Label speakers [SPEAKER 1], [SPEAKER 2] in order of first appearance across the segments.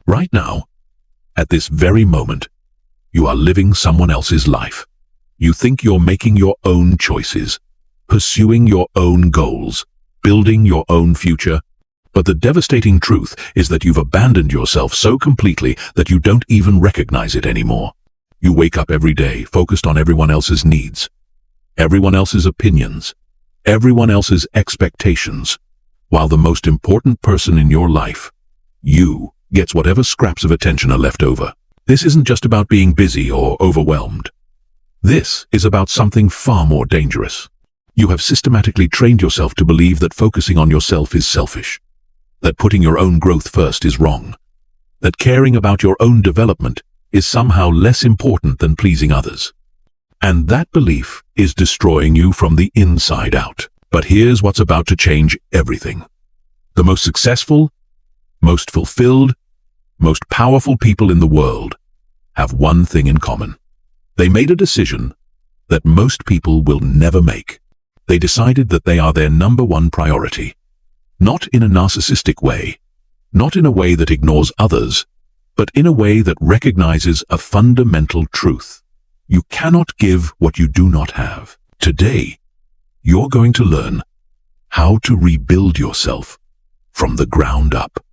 [SPEAKER 1] Right now, at this very moment, you are living someone else's life. You think you're making your own choices, pursuing your own goals, building your own future. But the devastating truth is that you've abandoned yourself so completely that you don't even recognize it anymore. You wake up every day focused on everyone else's needs, everyone else's opinions, everyone else's expectations, while the most important person in your life, you, gets whatever scraps of attention are left over. This isn't just about being busy or overwhelmed. This is about something far more dangerous. You have systematically trained yourself to believe that focusing on yourself is selfish, that putting your own growth first is wrong, that caring about your own development is somehow less important than pleasing others. And that belief is destroying you from the inside out. But here's what's about to change everything. The most successful, most fulfilled, most powerful people in the world have one thing in common. They made a decision that most people will never make. They decided that they are their number one priority. Not in a narcissistic way, not in a way that ignores others, but in a way that recognizes a fundamental truth. You cannot give what you do not have. Today, you're going to learn how to rebuild yourself from the ground up,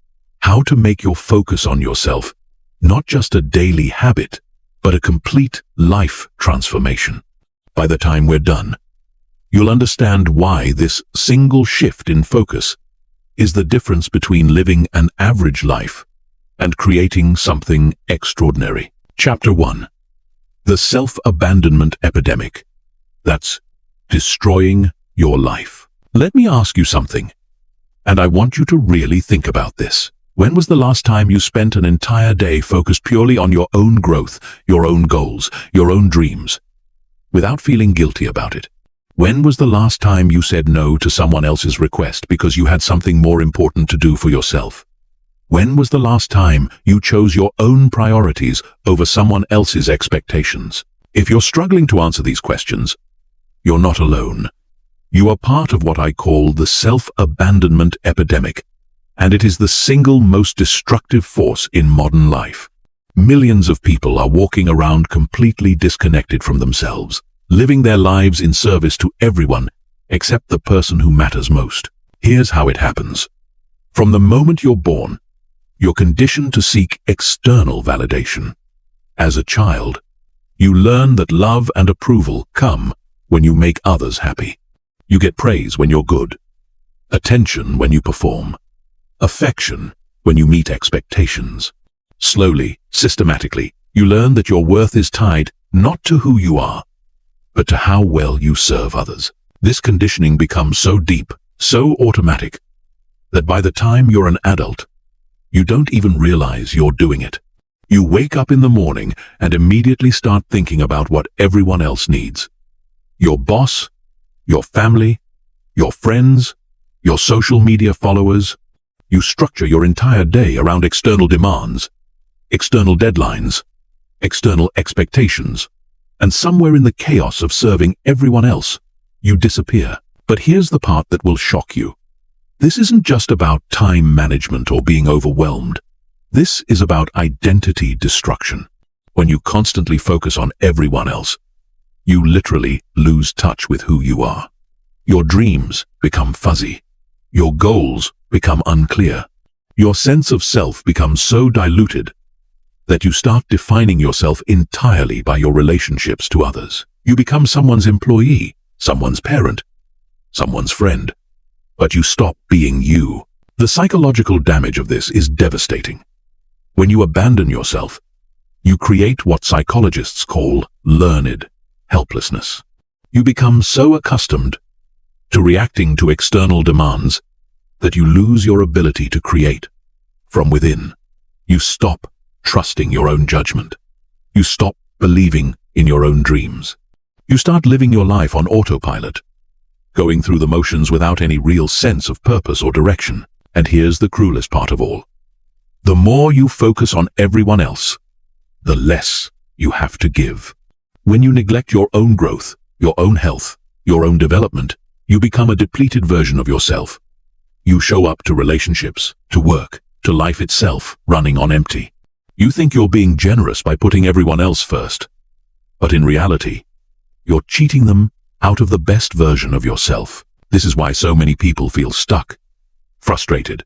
[SPEAKER 1] how to make your focus on yourself not just a daily habit, but a complete life transformation. By the time we're done, you'll understand why this single shift in focus is the difference between living an average life and creating something extraordinary. Chapter 1. The self-abandonment epidemic that's destroying your life. Let me ask you something, and I want you to really think about this. When was the last time you spent an entire day focused purely on your own growth, your own goals, your own dreams, without feeling guilty about it? When was the last time you said no to someone else's request because you had something more important to do for yourself? When was the last time you chose your own priorities over someone else's expectations? If you're struggling to answer these questions, you're not alone. You are part of what I call the self-abandonment epidemic, and it is the single most destructive force in modern life. Millions of people are walking around completely disconnected from themselves, living their lives in service to everyone except the person who matters most. Here's how it happens. From the moment you're born, you're conditioned to seek external validation. As a child, you learn that love and approval come when you make others happy. You get praise when you're good, attention when you perform, affection when you meet expectations. Slowly, systematically, you learn that your worth is tied not to who you are, but to how well you serve others. This conditioning becomes so deep, so automatic, that by the time you're an adult, you don't even realize you're doing it. You wake up in the morning and immediately start thinking about what everyone else needs. Your boss, your family, your friends, your social media followers. You structure your entire day around external demands, external deadlines, external expectations, and somewhere in the chaos of serving everyone else, you disappear. But here's the part that will shock you. This isn't just about time management or being overwhelmed. This is about identity destruction. When you constantly focus on everyone else, you literally lose touch with who you are. Your dreams become fuzzy. Your goals become unclear. Your sense of self becomes so diluted that you start defining yourself entirely by your relationships to others. You become someone's employee, someone's parent, someone's friend, but you stop being you. The psychological damage of this is devastating. When you abandon yourself, you create what psychologists call learned helplessness. You become so accustomed to reacting to external demands that you lose your ability to create from within. You stop trusting your own judgment. You stop believing in your own dreams. You start living your life on autopilot, going through the motions without any real sense of purpose or direction. And here's the cruelest part of all. The more you focus on everyone else, the less you have to give. When you neglect your own growth, your own health, your own development, you become a depleted version of yourself. You show up to relationships, to work, to life itself running on empty. You think you're being generous by putting everyone else first, but in reality, you're cheating them out of the best version of yourself. This is why so many people feel stuck, frustrated,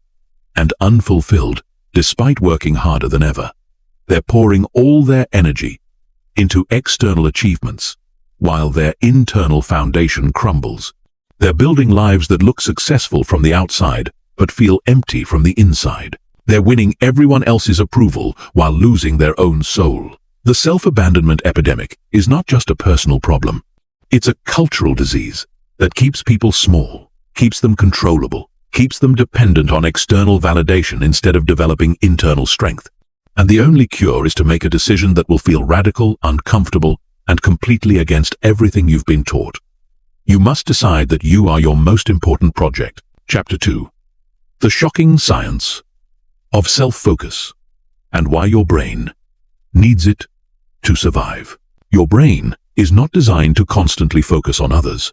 [SPEAKER 1] and unfulfilled despite working harder than ever. They're pouring all their energy into external achievements while their internal foundation crumbles. They're building lives that look successful from the outside but feel empty from the inside. They're winning everyone else's approval while losing their own soul. The self-abandonment epidemic is not just a personal problem. It's a cultural disease that keeps people small, keeps them controllable, keeps them dependent on external validation instead of developing internal strength. And the only cure is to make a decision that will feel radical, uncomfortable, and completely against everything you've been taught. You must decide that you are your most important project. Chapter 2. The shocking science of self-focus and why your brain needs it to survive. Your brain is not designed to constantly focus on others.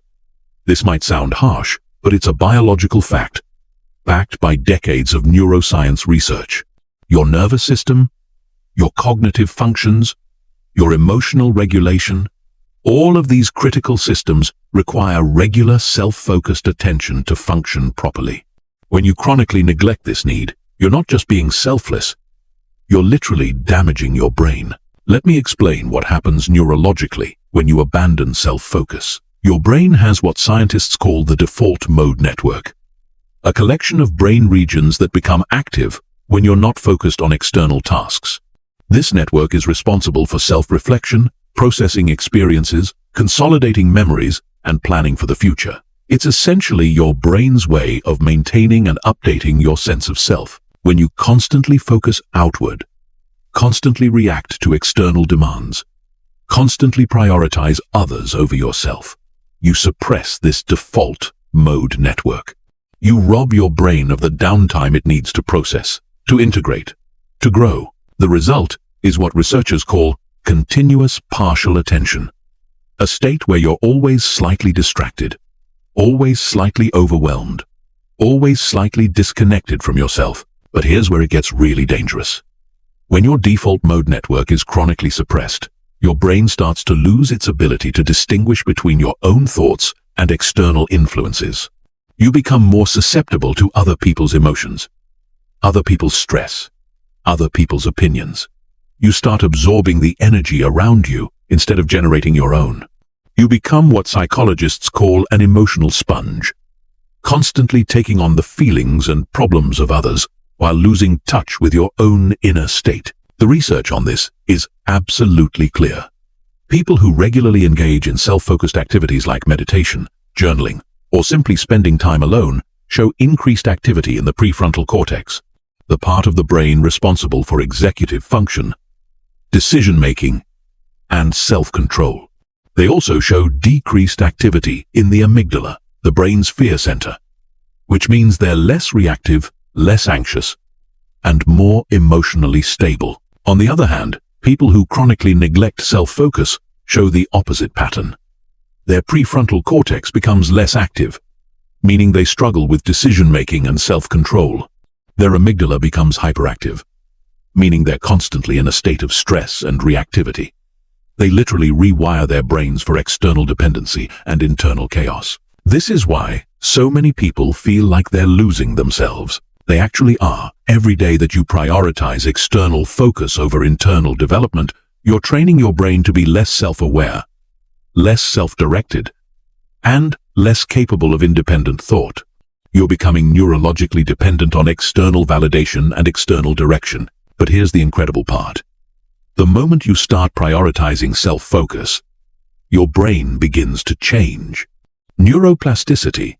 [SPEAKER 1] This might sound harsh, but it's a biological fact, backed by decades of neuroscience research. Your nervous system, your cognitive functions, your emotional regulation, all of these critical systems require regular self-focused attention to function properly. When you chronically neglect this need, you're not just being selfless, you're literally damaging your brain. Let me explain what happens neurologically when you abandon self-focus. Your brain has what scientists call the default mode network, a collection of brain regions that become active when you're not focused on external tasks. This network is responsible for self-reflection, processing experiences, consolidating memories, and planning for the future. It's essentially your brain's way of maintaining and updating your sense of self. When you constantly focus outward, constantly react to external demands, constantly prioritize others over yourself, you suppress this default mode network. You rob your brain of the downtime it needs to process, to integrate, to grow. The result is what researchers call continuous partial attention, a state where you're always slightly distracted, always slightly overwhelmed, always slightly disconnected from yourself. But here's where it gets really dangerous. When your default mode network is chronically suppressed, your brain starts to lose its ability to distinguish between your own thoughts and external influences. You become more susceptible to other people's emotions, other people's stress, other people's opinions. You start absorbing the energy around you instead of generating your own. You become what psychologists call an emotional sponge, constantly taking on the feelings and problems of others while losing touch with your own inner state. The research on this is absolutely clear. People who regularly engage in self-focused activities like meditation, journaling, or simply spending time alone show increased activity in the prefrontal cortex, the part of the brain responsible for executive function, decision-making, and self-control. They also show decreased activity in the amygdala, the brain's fear center, which means they're less reactive, less anxious, and more emotionally stable. On the other hand, people who chronically neglect self-focus show the opposite pattern. Their prefrontal cortex becomes less active, meaning they struggle with decision-making and self-control. Their amygdala becomes hyperactive, meaning they're constantly in a state of stress and reactivity. They literally rewire their brains for external dependency and internal chaos. This is why so many people feel like they're losing themselves. They actually are. Every day that you prioritize external focus over internal development, you're training your brain to be less self-aware, less self-directed, and less capable of independent thought. You're becoming neurologically dependent on external validation and external direction. But here's the incredible part. The moment you start prioritizing self-focus, your brain begins to change. Neuroplasticity,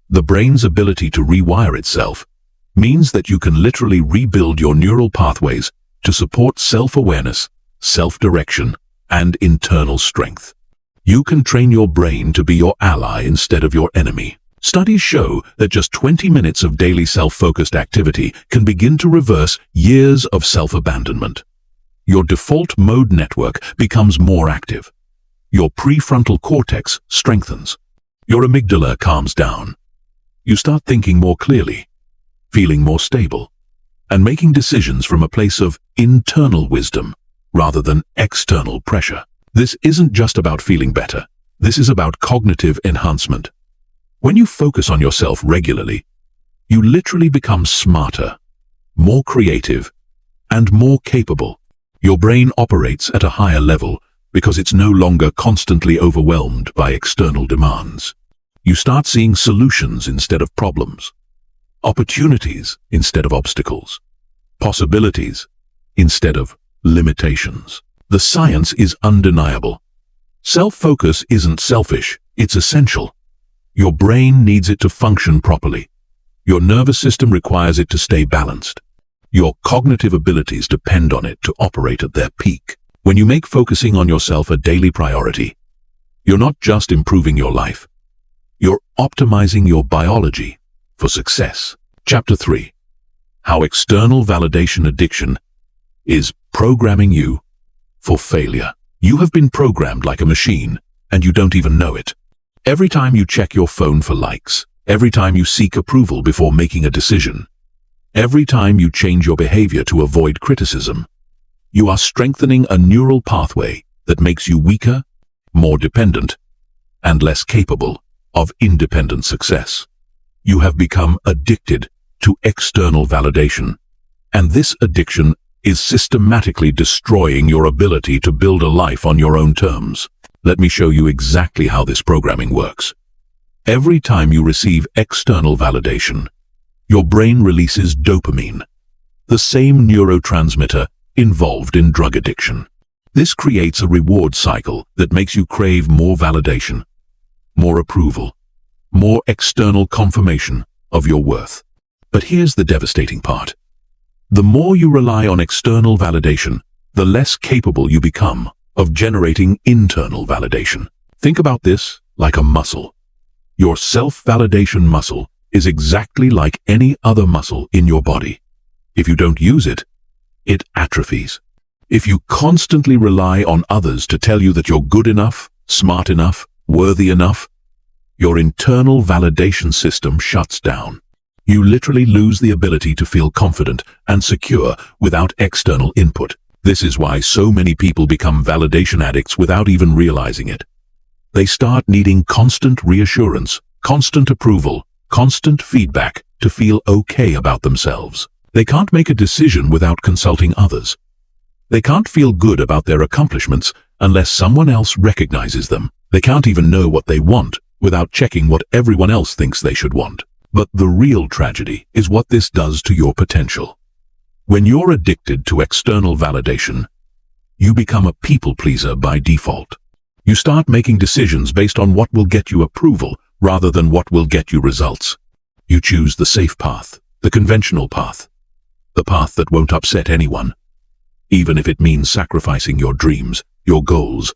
[SPEAKER 1] the brain's ability to rewire itself, means that you can literally rebuild your neural pathways to support self-awareness, self-direction, and internal strength. You can train your brain to be your ally instead of your enemy. Studies show that just 20 minutes of daily self-focused activity can begin to reverse years of self-abandonment. Your default mode network becomes more active. Your prefrontal cortex strengthens. Your amygdala calms down. You start thinking more clearly, feeling more stable, and making decisions from a place of internal wisdom rather than external pressure. This isn't just about feeling better. This is about cognitive enhancement. When you focus on yourself regularly, you literally become smarter, more creative, and more capable. Your brain operates at a higher level because it's no longer constantly overwhelmed by external demands. You start seeing solutions instead of problems, opportunities instead of obstacles, possibilities instead of limitations. The science is undeniable. Self-focus isn't selfish, it's essential. Your brain needs it to function properly. Your nervous system requires it to stay balanced. Your cognitive abilities depend on it to operate at their peak. When you make focusing on yourself a daily priority, you're not just improving your life, you're optimizing your biology for success. Chapter 3. How external validation addiction is programming you for failure. You have been programmed like a machine, and you don't even know it. Every time you check your phone for likes, every time you seek approval before making a decision, every time you change your behavior to avoid criticism, you are strengthening a neural pathway that makes you weaker, more dependent, and less capable of independent success. You have become addicted to external validation, and this addiction is systematically destroying your ability to build a life on your own terms. Let me show you exactly how this programming works. Every time you receive external validation, your brain releases dopamine, the same neurotransmitter involved in drug addiction. This creates a reward cycle that makes you crave more validation, more approval, more external confirmation of your worth. But here's the devastating part. The more you rely on external validation, the less capable you become of generating internal validation. Think about this like a muscle. Your self-validation muscle is exactly like any other muscle in your body. If you don't use it, it atrophies. If you constantly rely on others to tell you that you're good enough, smart enough, worthy enough, your internal validation system shuts down. You literally lose the ability to feel confident and secure without external input. This is why so many people become validation addicts without even realizing it. They start needing constant reassurance, constant approval, constant feedback to feel okay about themselves. They can't make a decision without consulting others. They can't feel good about their accomplishments unless someone else recognizes them. They can't even know what they want without checking what everyone else thinks they should want. But the real tragedy is what this does to your potential. When you're addicted to external validation, you become a people pleaser by default. You start making decisions based on what will get you approval rather than what will get you results. You choose the safe path, the conventional path, the path that won't upset anyone, even if it means sacrificing your dreams, your goals,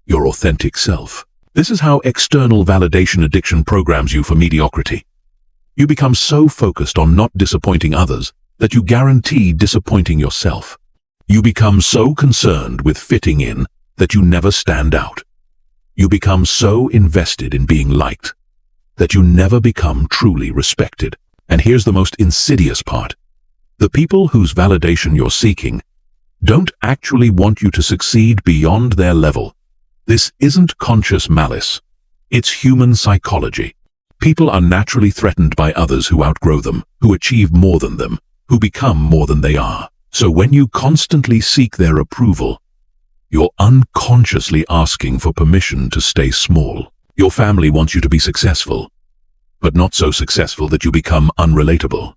[SPEAKER 1] your authentic self. This is how external validation addiction programs you for mediocrity. You become so focused on not disappointing others that you guarantee disappointing yourself. You become so concerned with fitting in that you never stand out. You become so invested in being liked that you never become truly respected. And here's the most insidious part. The people whose validation you're seeking don't actually want you to succeed beyond their level. This isn't conscious malice. It's human psychology. People are naturally threatened by others who outgrow them, who achieve more than them, who become more than they are. So when you constantly seek their approval, you're unconsciously asking for permission to stay small. Your family wants you to be successful, but not so successful that you become unrelatable.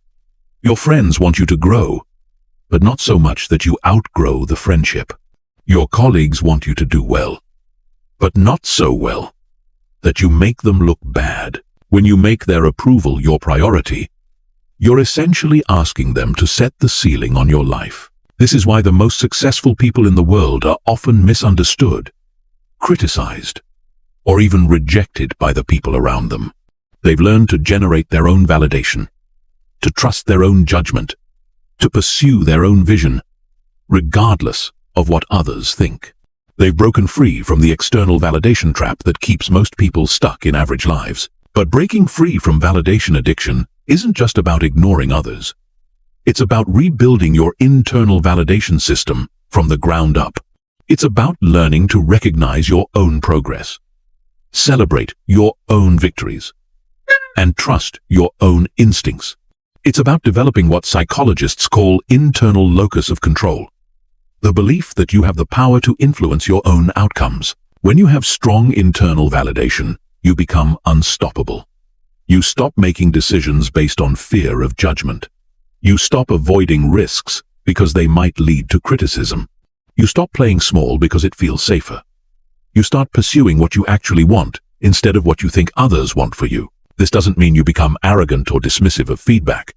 [SPEAKER 1] Your friends want you to grow, but not so much that you outgrow the friendship. Your colleagues want you to do well, but not so well that you make them look bad. When you make their approval your priority, you're essentially asking them to set the ceiling on your life. This is why the most successful people in the world are often misunderstood, criticized, or even rejected by the people around them. They've learned to generate their own validation, to trust their own judgment, to pursue their own vision, regardless of what others think. They've broken free from the external validation trap that keeps most people stuck in average lives. But breaking free from validation addiction isn't just about ignoring others. It's about rebuilding your internal validation system from the ground up. It's about learning to recognize your own progress, celebrate your own victories, and trust your own instincts. It's about developing what psychologists call internal locus of control, the belief that you have the power to influence your own outcomes. When you have strong internal validation, you become unstoppable. You stop making decisions based on fear of judgment. You stop avoiding risks because they might lead to criticism. You stop playing small because it feels safer. You start pursuing what you actually want instead of what you think others want for you. This doesn't mean you become arrogant or dismissive of feedback.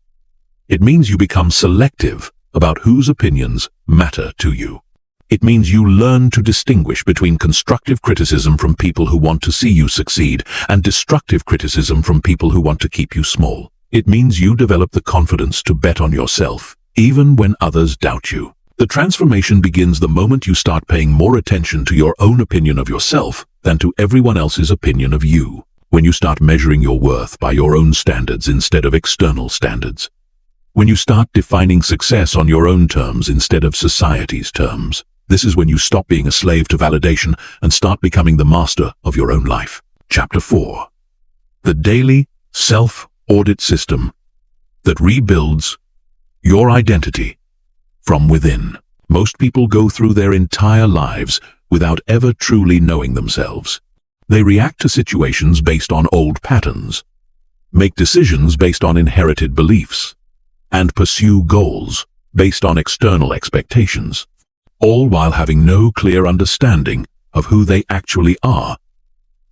[SPEAKER 1] It means you become selective about whose opinions matter to you. It means you learn to distinguish between constructive criticism from people who want to see you succeed and destructive criticism from people who want to keep you small. It means you develop the confidence to bet on yourself, even when others doubt you. The transformation begins the moment you start paying more attention to your own opinion of yourself than to everyone else's opinion of you. When you start measuring your worth by your own standards instead of external standards. When you start defining success on your own terms instead of society's terms. This is when you stop being a slave to validation and start becoming the master of your own life. Chapter 4. The daily self-audit system that rebuilds your identity from within. Most people go through their entire lives without ever truly knowing themselves. They react to situations based on old patterns, make decisions based on inherited beliefs, and pursue goals based on external expectations, all while having no clear understanding of who they actually are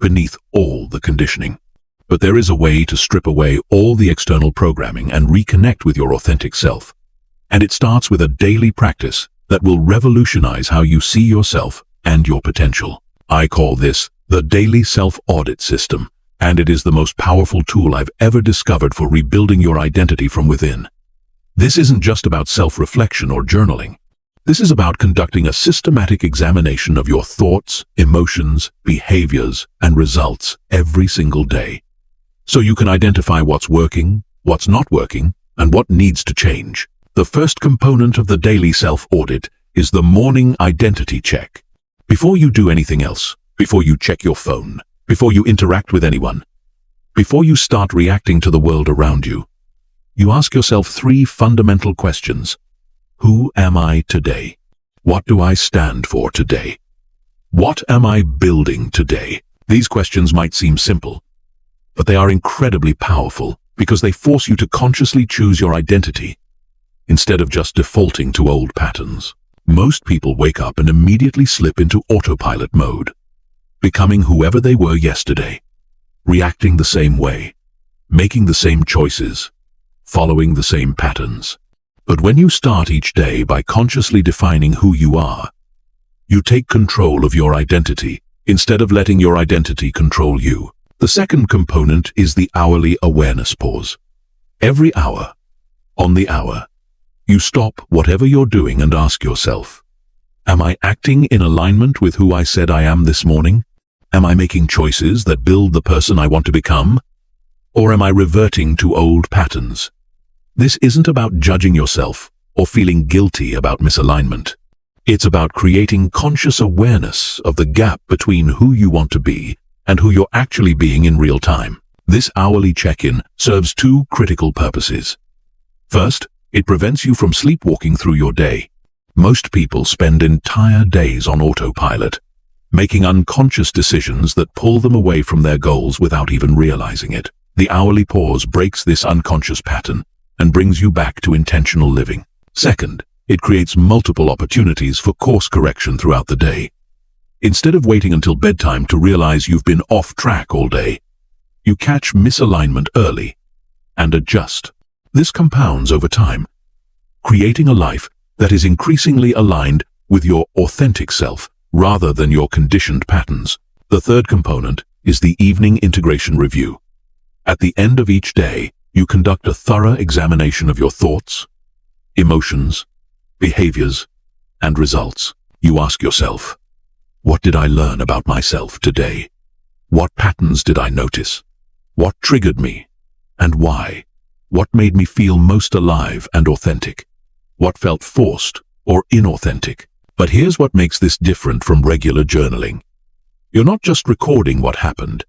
[SPEAKER 1] beneath all the conditioning. But there is a way to strip away all the external programming and reconnect with your authentic self. And it starts with a daily practice that will revolutionize how you see yourself and your potential. I call this the daily self-audit system, and it is the most powerful tool I've ever discovered for rebuilding your identity from within. This isn't just about self-reflection or journaling. This is about conducting a systematic examination of your thoughts, emotions, behaviors, and results every single day, so you can identify what's working, what's not working, and what needs to change. The first component of the daily self-audit is the morning identity check. Before you do anything else, before you check your phone, before you interact with anyone, before you start reacting to the world around you, you ask yourself 3 fundamental questions. Who am I today? What do I stand for today? What am I building today? These questions might seem simple, but they are incredibly powerful because they force you to consciously choose your identity instead of just defaulting to old patterns. Most people wake up and immediately slip into autopilot mode, becoming whoever they were yesterday, reacting the same way, making the same choices, following the same patterns. But when you start each day by consciously defining who you are, you take control of your identity instead of letting your identity control you. The second component is the hourly awareness pause. Every hour, on the hour, you stop whatever you're doing and ask yourself, am I acting in alignment with who I said I am this morning? Am I making choices that build the person I want to become? Or am I reverting to old patterns? This isn't about judging yourself or feeling guilty about misalignment. It's about creating conscious awareness of the gap between who you want to be and who you're actually being in real time. This hourly check-in serves 2 critical purposes. First, it prevents you from sleepwalking through your day. Most people spend entire days on autopilot, making unconscious decisions that pull them away from their goals without even realizing it. The hourly pause breaks this unconscious pattern and brings you back to intentional living. Second, it creates multiple opportunities for course correction throughout the day. Instead of waiting until bedtime to realize you've been off track all day, you catch misalignment early and adjust. This compounds over time, creating a life that is increasingly aligned with your authentic self rather than your conditioned patterns. The third component is the evening integration review. At the end of each day, you conduct a thorough examination of your thoughts, emotions, behaviors, and results. You ask yourself, what did I learn about myself today? What patterns did I notice? What triggered me? And why? What made me feel most alive and authentic? What felt forced or inauthentic? But here's what makes this different from regular journaling. You're not just recording what happened.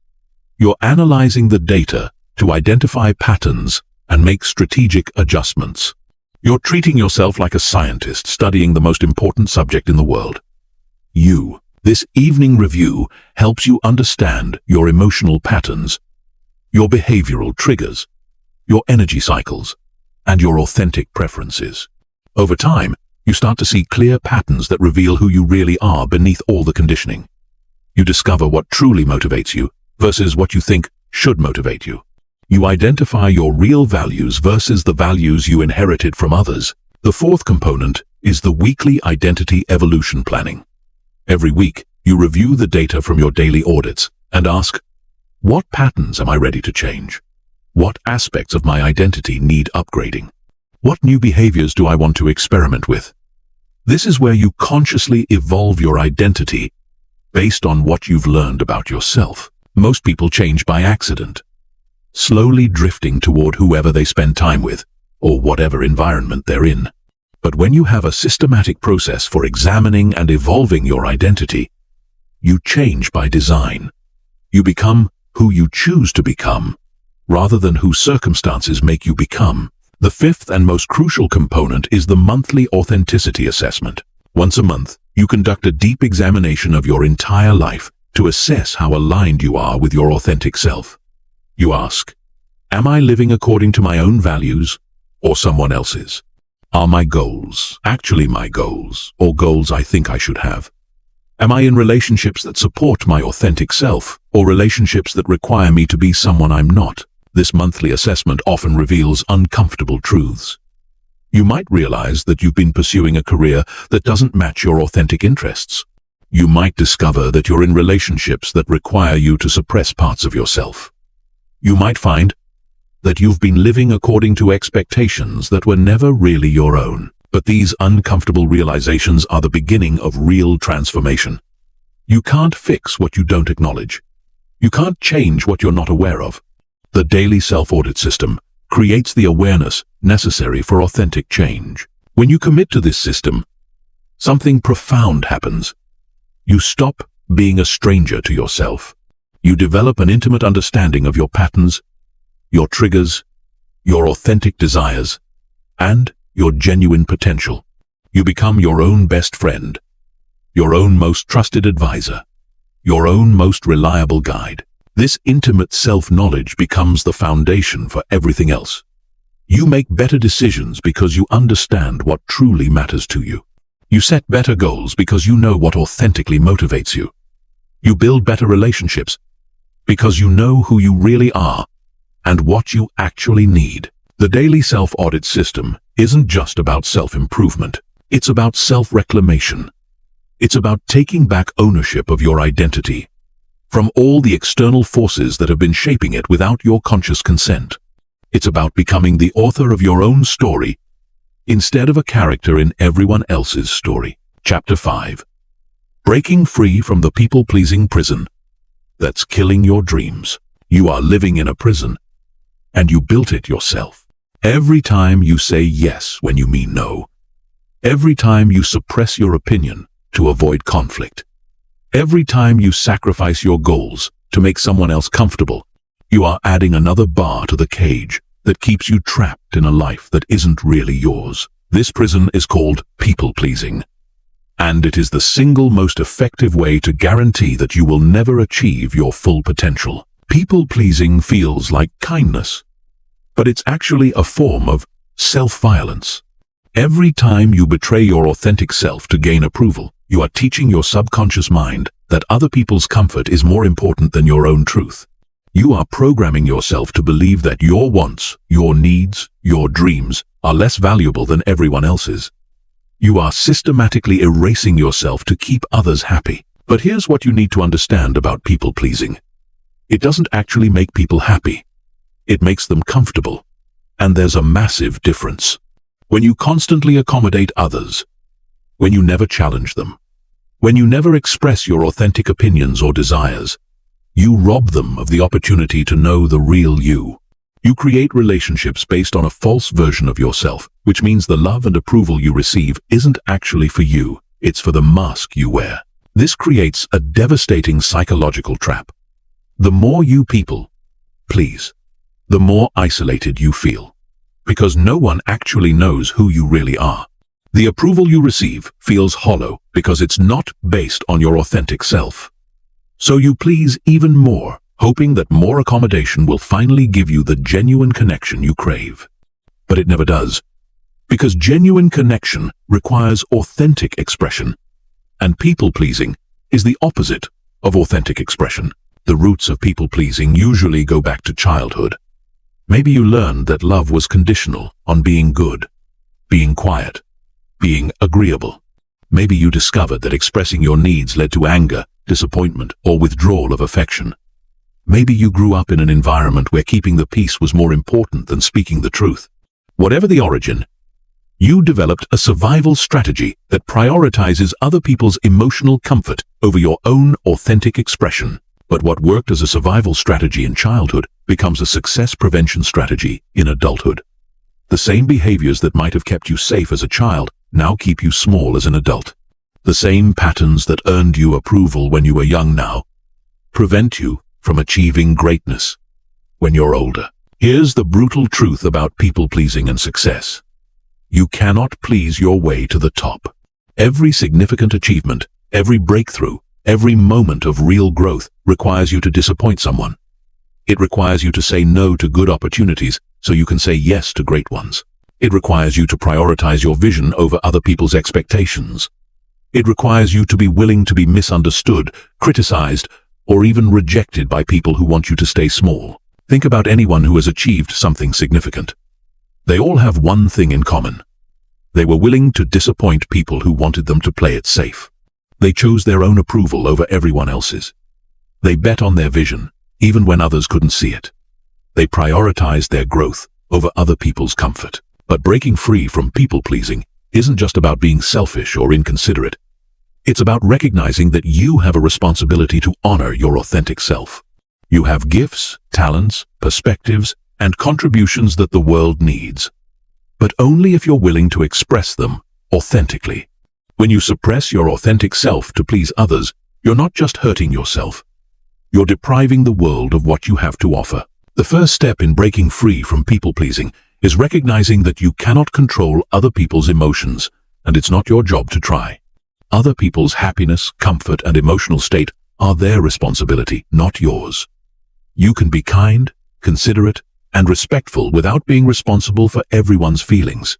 [SPEAKER 1] You're analyzing the data to identify patterns and make strategic adjustments. You're treating yourself like a scientist studying the most important subject in the world. You. This evening review helps you understand your emotional patterns, your behavioral triggers, your energy cycles, and your authentic preferences. Over time, you start to see clear patterns that reveal who you really are beneath all the conditioning. You discover what truly motivates you versus what you think should motivate you. You identify your real values versus the values you inherited from others. The fourth component is the weekly identity evolution planning. Every week, you review the data from your daily audits and ask, what patterns am I ready to change? What aspects of my identity need upgrading? What new behaviors do I want to experiment with? This is where you consciously evolve your identity based on what you've learned about yourself. Most people change by accident, slowly drifting toward whoever they spend time with or whatever environment they're in. But when you have a systematic process for examining and evolving your identity, you change by design. You become who you choose to become, rather than who circumstances make you become. The fifth and most crucial component is the monthly authenticity assessment. Once a month, you conduct a deep examination of your entire life to assess how aligned you are with your authentic self. You ask, am I living according to my own values or someone else's? Are my goals actually my goals or goals I think I should have? Am I in relationships that support my authentic self or relationships that require me to be someone I'm not? This monthly assessment often reveals uncomfortable truths. You might realize that you've been pursuing a career that doesn't match your authentic interests. You might discover that you're in relationships that require you to suppress parts of yourself. You might find that you've been living according to expectations that were never really your own. But these uncomfortable realizations are the beginning of real transformation. You can't fix what you don't acknowledge. You can't change what you're not aware of. The daily self-audit system creates the awareness necessary for authentic change. When you commit to this system, something profound happens. You stop being a stranger to yourself. You develop an intimate understanding of your patterns, your triggers, your authentic desires, and your genuine potential. You become your own best friend, your own most trusted advisor, your own most reliable guide. This intimate self-knowledge becomes the foundation for everything else. You make better decisions because you understand what truly matters to you. You set better goals because you know what authentically motivates you. You build better relationships because you know who you really are and what you actually need. The daily self-audit system isn't just about self-improvement. It's about self-reclamation. It's about taking back ownership of your identity from all the external forces that have been shaping it without your conscious consent. It's about becoming the author of your own story instead of a character in everyone else's story. Chapter 5. Breaking free from the people-pleasing prison that's killing your dreams. You are living in a prison, and you built it yourself. Every time you say yes when you mean no. Every time you suppress your opinion to avoid conflict. Every time you sacrifice your goals to make someone else comfortable, you are adding another bar to the cage that keeps you trapped in a life that isn't really yours. This prison is called people-pleasing, and it is the single most effective way to guarantee that you will never achieve your full potential. People-pleasing feels like kindness, but it's actually a form of self-violence. Every time you betray your authentic self to gain approval, you are teaching your subconscious mind that other people's comfort is more important than your own truth. You are programming yourself to believe that your wants, your needs, your dreams are less valuable than everyone else's. You are systematically erasing yourself to keep others happy. But here's what you need to understand about people-pleasing. It doesn't actually make people happy. It makes them comfortable. And there's a massive difference. When you constantly accommodate others, when you never challenge them, when you never express your authentic opinions or desires, you rob them of the opportunity to know the real you. You create relationships based on a false version of yourself, which means the love and approval you receive isn't actually for you, it's for the mask you wear. This creates a devastating psychological trap. The more you people please, the more isolated you feel, because no one actually knows who you really are. The approval you receive feels hollow because it's not based on your authentic self. So you please even more, hoping that more accommodation will finally give you the genuine connection you crave. But it never does, because genuine connection requires authentic expression, and people-pleasing is the opposite of authentic expression. The roots of people-pleasing usually go back to childhood. Maybe you learned that love was conditional on being good, being quiet, being agreeable. Maybe you discovered that expressing your needs led to anger, disappointment, or withdrawal of affection. Maybe you grew up in an environment where keeping the peace was more important than speaking the truth. Whatever the origin, you developed a survival strategy that prioritizes other people's emotional comfort over your own authentic expression. But what worked as a survival strategy in childhood becomes a success prevention strategy in adulthood. The same behaviors that might have kept you safe as a child now keep you small as an adult. The same patterns that earned you approval when you were young now prevent you from achieving greatness when you're older. Here's the brutal truth about people-pleasing and success. You cannot please your way to the top. Every significant achievement, every breakthrough, every moment of real growth requires you to disappoint someone. It requires you to say no to good opportunities so you can say yes to great ones. It requires you to prioritize your vision over other people's expectations. It requires you to be willing to be misunderstood, criticized, or even rejected by people who want you to stay small. Think about anyone who has achieved something significant. They all have one thing in common. They were willing to disappoint people who wanted them to play it safe. They chose their own approval over everyone else's. They bet on their vision, even when others couldn't see it. They prioritized their growth over other people's comfort. But breaking free from people-pleasing isn't just about being selfish or inconsiderate. It's about recognizing that you have a responsibility to honor your authentic self. You have gifts, talents, perspectives, and contributions that the world needs, but only if you're willing to express them authentically. When you suppress your authentic self to please others, you're not just hurting yourself. You're depriving the world of what you have to offer. The first step in breaking free from people-pleasing is recognizing that you cannot control other people's emotions, and it's not your job to try. Other people's happiness, comfort, and emotional state are their responsibility, not yours. You can be kind, considerate, and respectful without being responsible for everyone's feelings.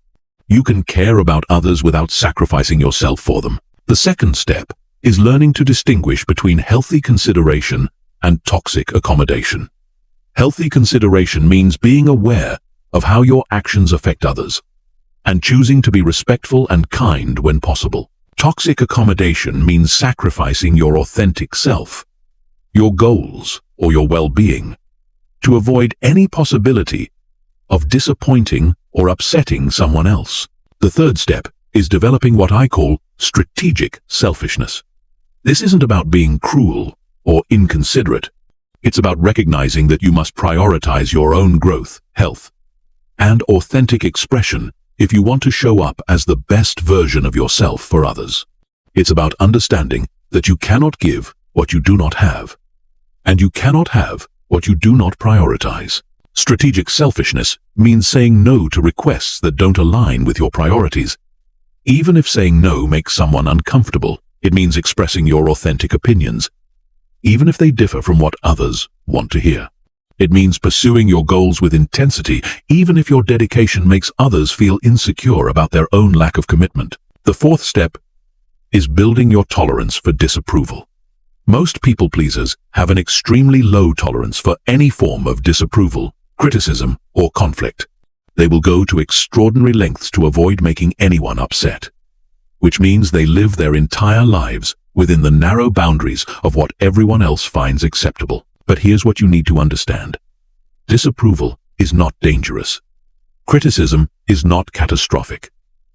[SPEAKER 1] You can care about others without sacrificing yourself for them. The second step is learning to distinguish between healthy consideration and toxic accommodation. Healthy consideration means being aware of how your actions affect others, and choosing to be respectful and kind when possible. Toxic accommodation means sacrificing your authentic self, your goals, or your well-being, to avoid any possibility of disappointing or upsetting someone else. The third step is developing what I call strategic selfishness. This isn't about being cruel or inconsiderate. It's about recognizing that you must prioritize your own growth, health, and authentic expression if you want to show up as the best version of yourself for others. It's about understanding that you cannot give what you do not have, and you cannot have what you do not prioritize. Strategic selfishness means saying no to requests that don't align with your priorities. Even if saying no makes someone uncomfortable, it means expressing your authentic opinions, even if they differ from what others want to hear. It means pursuing your goals with intensity, even if your dedication makes others feel insecure about their own lack of commitment. The fourth step is building your tolerance for disapproval. Most people-pleasers have an extremely low tolerance for any form of disapproval, criticism, or conflict. They will go to extraordinary lengths to avoid making anyone upset, which means they live their entire lives within the narrow boundaries of what everyone else finds acceptable. But here's what you need to understand. Disapproval is not dangerous. Criticism is not catastrophic.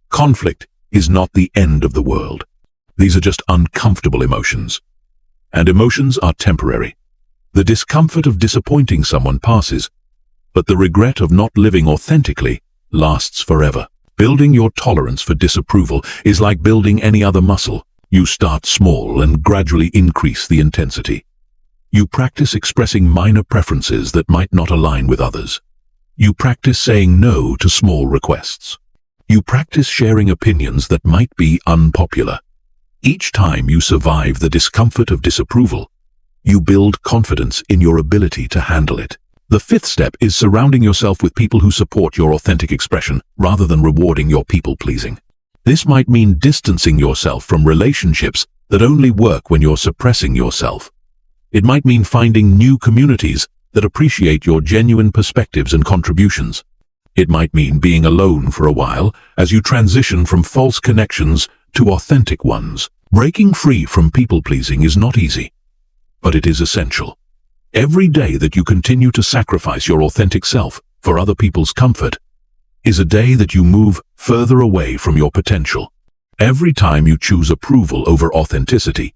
[SPEAKER 1] Conflict is not the end of the world. These are just uncomfortable emotions. And emotions are temporary. The discomfort of disappointing someone passes, but the regret of not living authentically lasts forever. Building your tolerance for disapproval is like building any other muscle. You start small and gradually increase the intensity. You practice expressing minor preferences that might not align with others. You practice saying no to small requests. You practice sharing opinions that might be unpopular. Each time you survive the discomfort of disapproval, you build confidence in your ability to handle it. The fifth step is surrounding yourself with people who support your authentic expression rather than rewarding your people-pleasing. This might mean distancing yourself from relationships that only work when you're suppressing yourself. It might mean finding new communities that appreciate your genuine perspectives and contributions. It might mean being alone for a while as you transition from false connections to authentic ones. Breaking free from people-pleasing is not easy, but it is essential. Every day that you continue to sacrifice your authentic self for other people's comfort is a day that you move further away from your potential. Every time you choose approval over authenticity,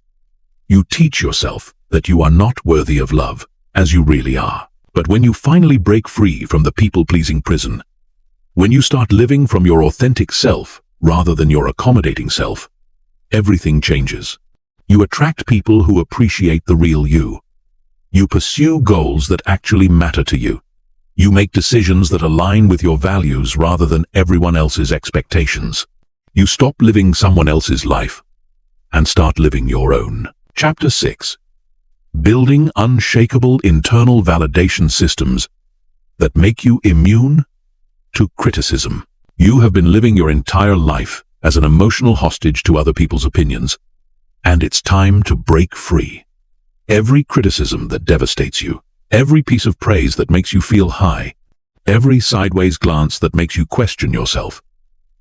[SPEAKER 1] you teach yourself that you are not worthy of love as you really are. But when you finally break free from the people-pleasing prison, when you start living from your authentic self rather than your accommodating self, everything changes. You attract people who appreciate the real you. You pursue goals that actually matter to you. You make decisions that align with your values rather than everyone else's expectations. You stop living someone else's life and start living your own. Chapter 6. Building unshakable internal validation systems that make you immune to criticism. You have been living your entire life as an emotional hostage to other people's opinions, and it's time to break free. Every criticism that devastates you, every piece of praise that makes you feel high, every sideways glance that makes you question yourself,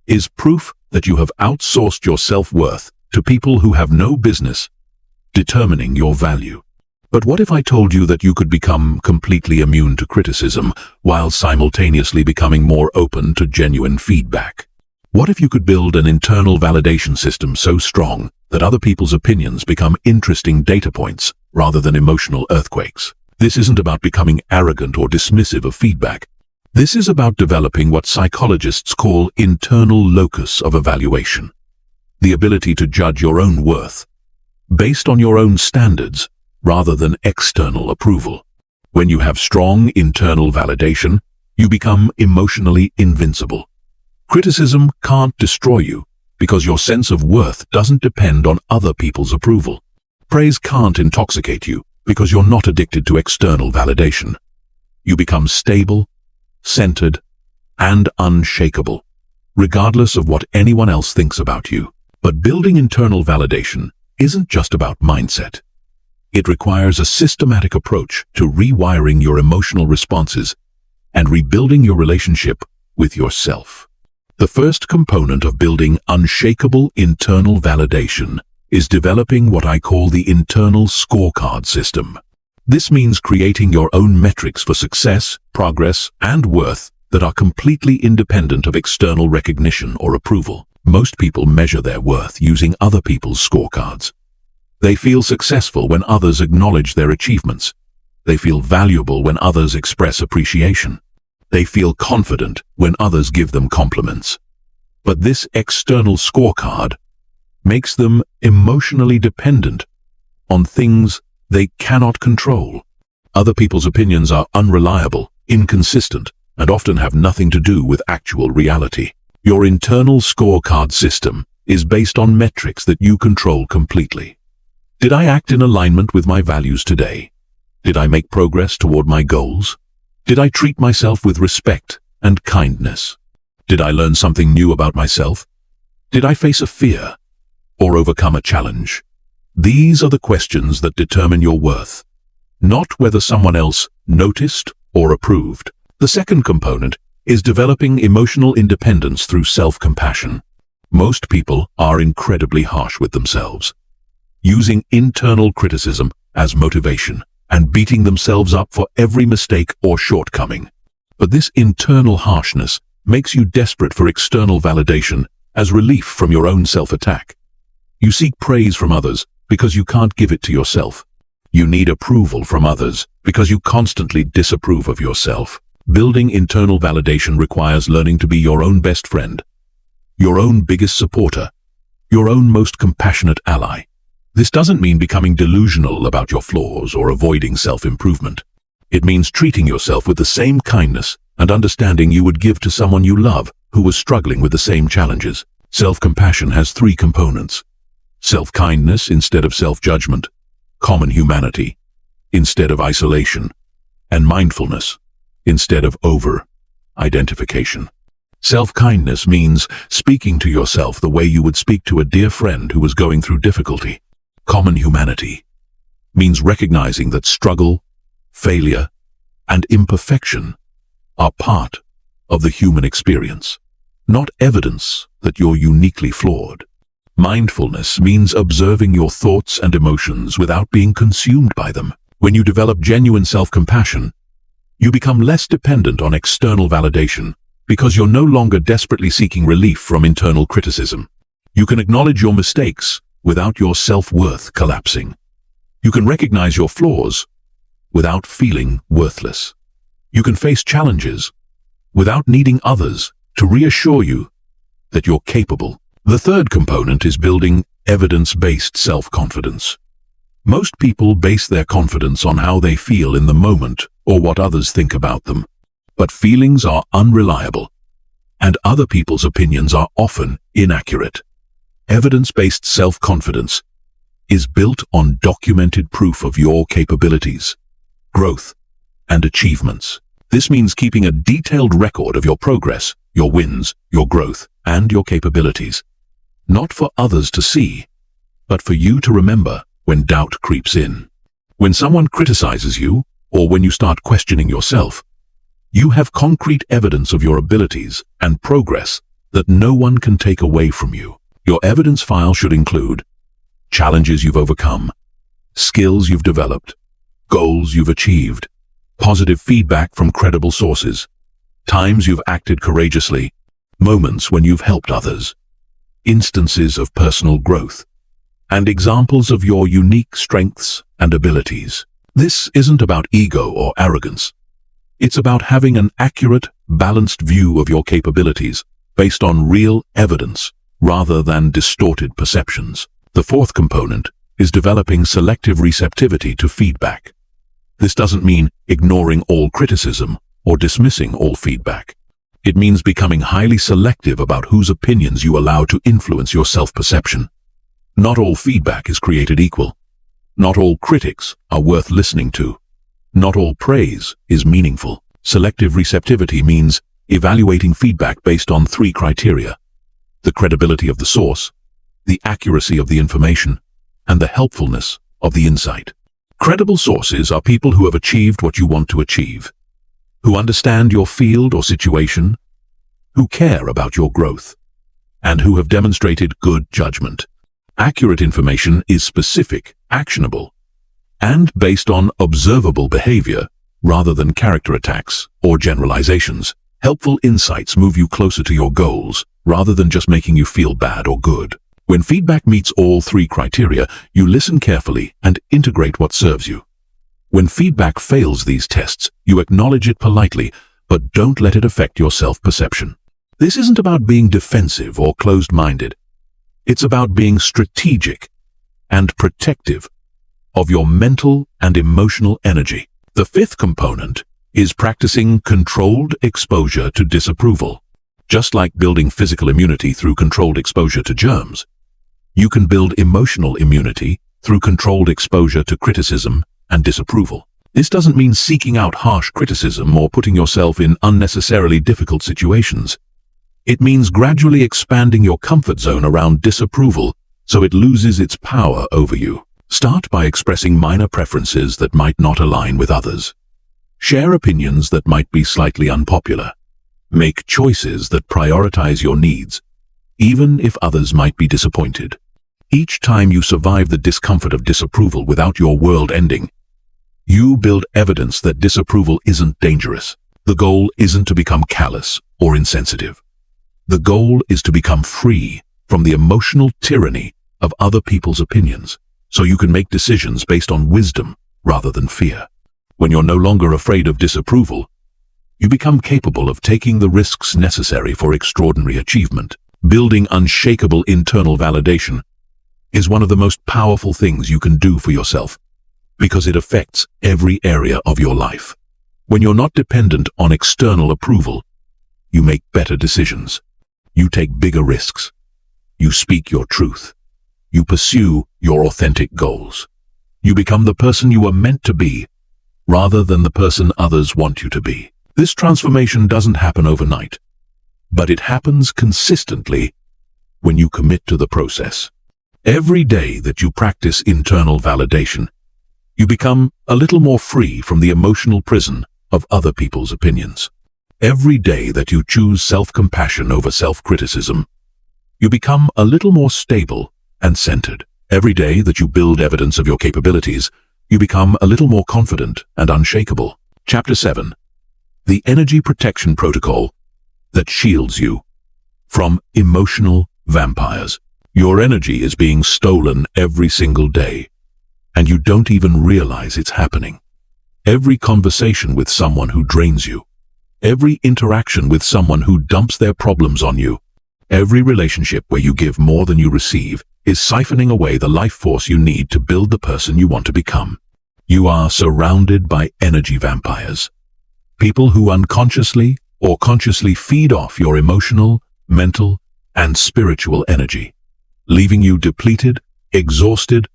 [SPEAKER 1] is proof that you have outsourced your self-worth to people who have no business determining your value. But what if I told you that you could become completely immune to criticism while simultaneously becoming more open to genuine feedback? What if you could build an internal validation system so strong that other people's opinions become interesting data points rather than emotional earthquakes? This isn't about becoming arrogant or dismissive of feedback. This is about developing what psychologists call internal locus of evaluation, the ability to judge your own worth based on your own standards rather than external approval. When you have strong internal validation, you become emotionally invincible. Criticism can't destroy you because your sense of worth doesn't depend on other people's approval. Praise can't intoxicate you because you're not addicted to external validation. You become stable, centered, and unshakable, regardless of what anyone else thinks about you. But building internal validation isn't just about mindset. It requires a systematic approach to rewiring your emotional responses and rebuilding your relationship with yourself. The first component of building unshakable internal validation is developing what I call the internal scorecard system. This means creating your own metrics for success, progress, and worth that are completely independent of external recognition or approval. Most people measure their worth using other people's scorecards. They feel successful when others acknowledge their achievements. They feel valuable when others express appreciation. They feel confident when others give them compliments. But this external scorecard makes them emotionally dependent on things they cannot control. Other people's opinions are unreliable, inconsistent, and often have nothing to do with actual reality. Your internal scorecard system is based on metrics that you control completely. Did I act in alignment with my values today? Did I make progress toward my goals? Did I treat myself with respect and kindness? Did I learn something new about myself? Did I face a fear or overcome a challenge? These are the questions that determine your worth, not whether someone else noticed or approved. The second component is developing emotional independence through self-compassion. Most people are incredibly harsh with themselves, using internal criticism as motivation and beating themselves up for every mistake or shortcoming. But this internal harshness makes you desperate for external validation as relief from your own self-attack. You seek praise from others because you can't give it to yourself. You need approval from others because you constantly disapprove of yourself. Building internal validation requires learning to be your own best friend, your own biggest supporter, your own most compassionate ally. This doesn't mean becoming delusional about your flaws or avoiding self-improvement. It means treating yourself with the same kindness and understanding you would give to someone you love who was struggling with the same challenges. Self-compassion has three components: self-kindness instead of self-judgment, common humanity instead of isolation, and mindfulness instead of over-identification. Self-kindness means speaking to yourself the way you would speak to a dear friend who was going through difficulty. Common humanity means recognizing that struggle, failure, and imperfection are part of the human experience, not evidence that you're uniquely flawed. Mindfulness means observing your thoughts and emotions without being consumed by them. When you develop genuine self-compassion, you become less dependent on external validation because you're no longer desperately seeking relief from internal criticism. You can acknowledge your mistakes without your self-worth collapsing. You can recognize your flaws without feeling worthless. You can face challenges without needing others to reassure you that you're capable. The third component is building evidence-based self-confidence. Most people base their confidence on how they feel in the moment or what others think about them. But feelings are unreliable, and other people's opinions are often inaccurate. Evidence-based self-confidence is built on documented proof of your capabilities, growth, and achievements. This means keeping a detailed record of your progress, your wins, your growth, and your capabilities. Not for others to see, but for you to remember when doubt creeps in. When someone criticizes you, or when you start questioning yourself, you have concrete evidence of your abilities and progress that no one can take away from you. Your evidence file should include challenges you've overcome, skills you've developed, goals you've achieved, positive feedback from credible sources, times you've acted courageously, moments when you've helped others, instances of personal growth, and examples of your unique strengths and abilities. This isn't about ego or arrogance. It's about having an accurate, balanced view of your capabilities based on real evidence rather than distorted perceptions. The fourth component is developing selective receptivity to feedback. This doesn't mean ignoring all criticism or dismissing all feedback. It means becoming highly selective about whose opinions you allow to influence your self-perception. Not all feedback is created equal. Not all critics are worth listening to. Not all praise is meaningful. Selective receptivity means evaluating feedback based on three criteria: the credibility of the source, the accuracy of the information, and the helpfulness of the insight. Credible sources are people who have achieved what you want to achieve, who understand your field or situation, who care about your growth, and who have demonstrated good judgment. Accurate information is specific, actionable, and based on observable behavior rather than character attacks or generalizations. Helpful insights move you closer to your goals rather than just making you feel bad or good. When feedback meets all three criteria, you listen carefully and integrate what serves you. When feedback fails these tests, you acknowledge it politely, but don't let it affect your self-perception. This isn't about being defensive or closed-minded. It's about being strategic and protective of your mental and emotional energy. The fifth component is practicing controlled exposure to disapproval. Just like building physical immunity through controlled exposure to germs, you can build emotional immunity through controlled exposure to criticism and disapproval. This doesn't mean seeking out harsh criticism or putting yourself in unnecessarily difficult situations. It means gradually expanding your comfort zone around disapproval so it loses its power over you. Start by expressing minor preferences that might not align with others. Share opinions that might be slightly unpopular. Make choices that prioritize your needs, even if others might be disappointed. Each time you survive the discomfort of disapproval without your world ending, you build evidence that disapproval isn't dangerous. The goal isn't to become callous or insensitive. The goal is to become free from the emotional tyranny of other people's opinions, so you can make decisions based on wisdom rather than fear. When you're no longer afraid of disapproval, You become capable of taking the risks necessary for extraordinary achievement. Building unshakable internal validation is one of the most powerful things you can do for yourself, because it affects every area of your life. When you're not dependent on external approval, you make better decisions. You take bigger risks. You speak your truth. You pursue your authentic goals. You become the person you are meant to be, rather than the person others want you to be. This transformation doesn't happen overnight, but it happens consistently when you commit to the process. Every day that you practice internal validation, you become a little more free from the emotional prison of other people's opinions. Every day that you choose self-compassion over self-criticism, you become a little more stable and centered. Every day that you build evidence of your capabilities, you become a little more confident and unshakable. Chapter 7. The Energy Protection Protocol that shields you from emotional vampires. Your energy is being stolen every single day, and you don't even realize it's happening. Every conversation with someone who drains you, every interaction with someone who dumps their problems on you, every relationship where you give more than you receive is siphoning away the life force you need to build the person you want to become. You are surrounded by energy vampires, people who unconsciously or consciously feed off your emotional, mental, and spiritual energy, leaving you depleted, exhausted,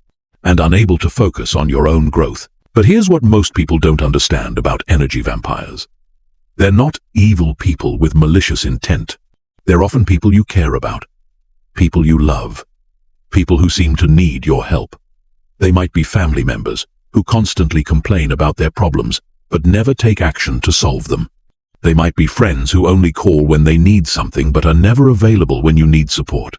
[SPEAKER 1] and unable to focus on your own growth. But here's what most people don't understand about energy vampires. They're not evil people with malicious intent. They're often people you care about, people you love, people who seem to need your help. They might be family members who constantly complain about their problems but never take action to solve them. They might be friends who only call when they need something but are never available when you need support.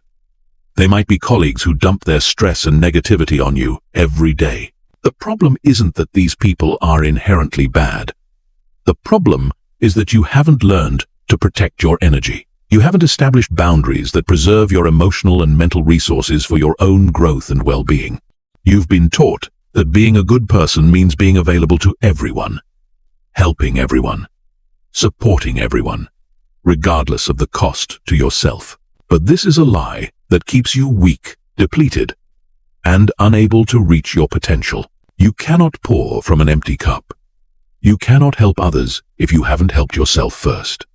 [SPEAKER 1] They might be colleagues who dump their stress and negativity on you every day. The problem isn't that these people are inherently bad. The problem is that you haven't learned to protect your energy. You haven't established boundaries that preserve your emotional and mental resources for your own growth and well-being. You've been taught that being a good person means being available to everyone, helping everyone, supporting everyone, regardless of the cost to yourself. But this is a lie that keeps you weak, depleted, and unable to reach your potential. You cannot pour from an empty cup. You cannot help others if you haven't helped yourself first.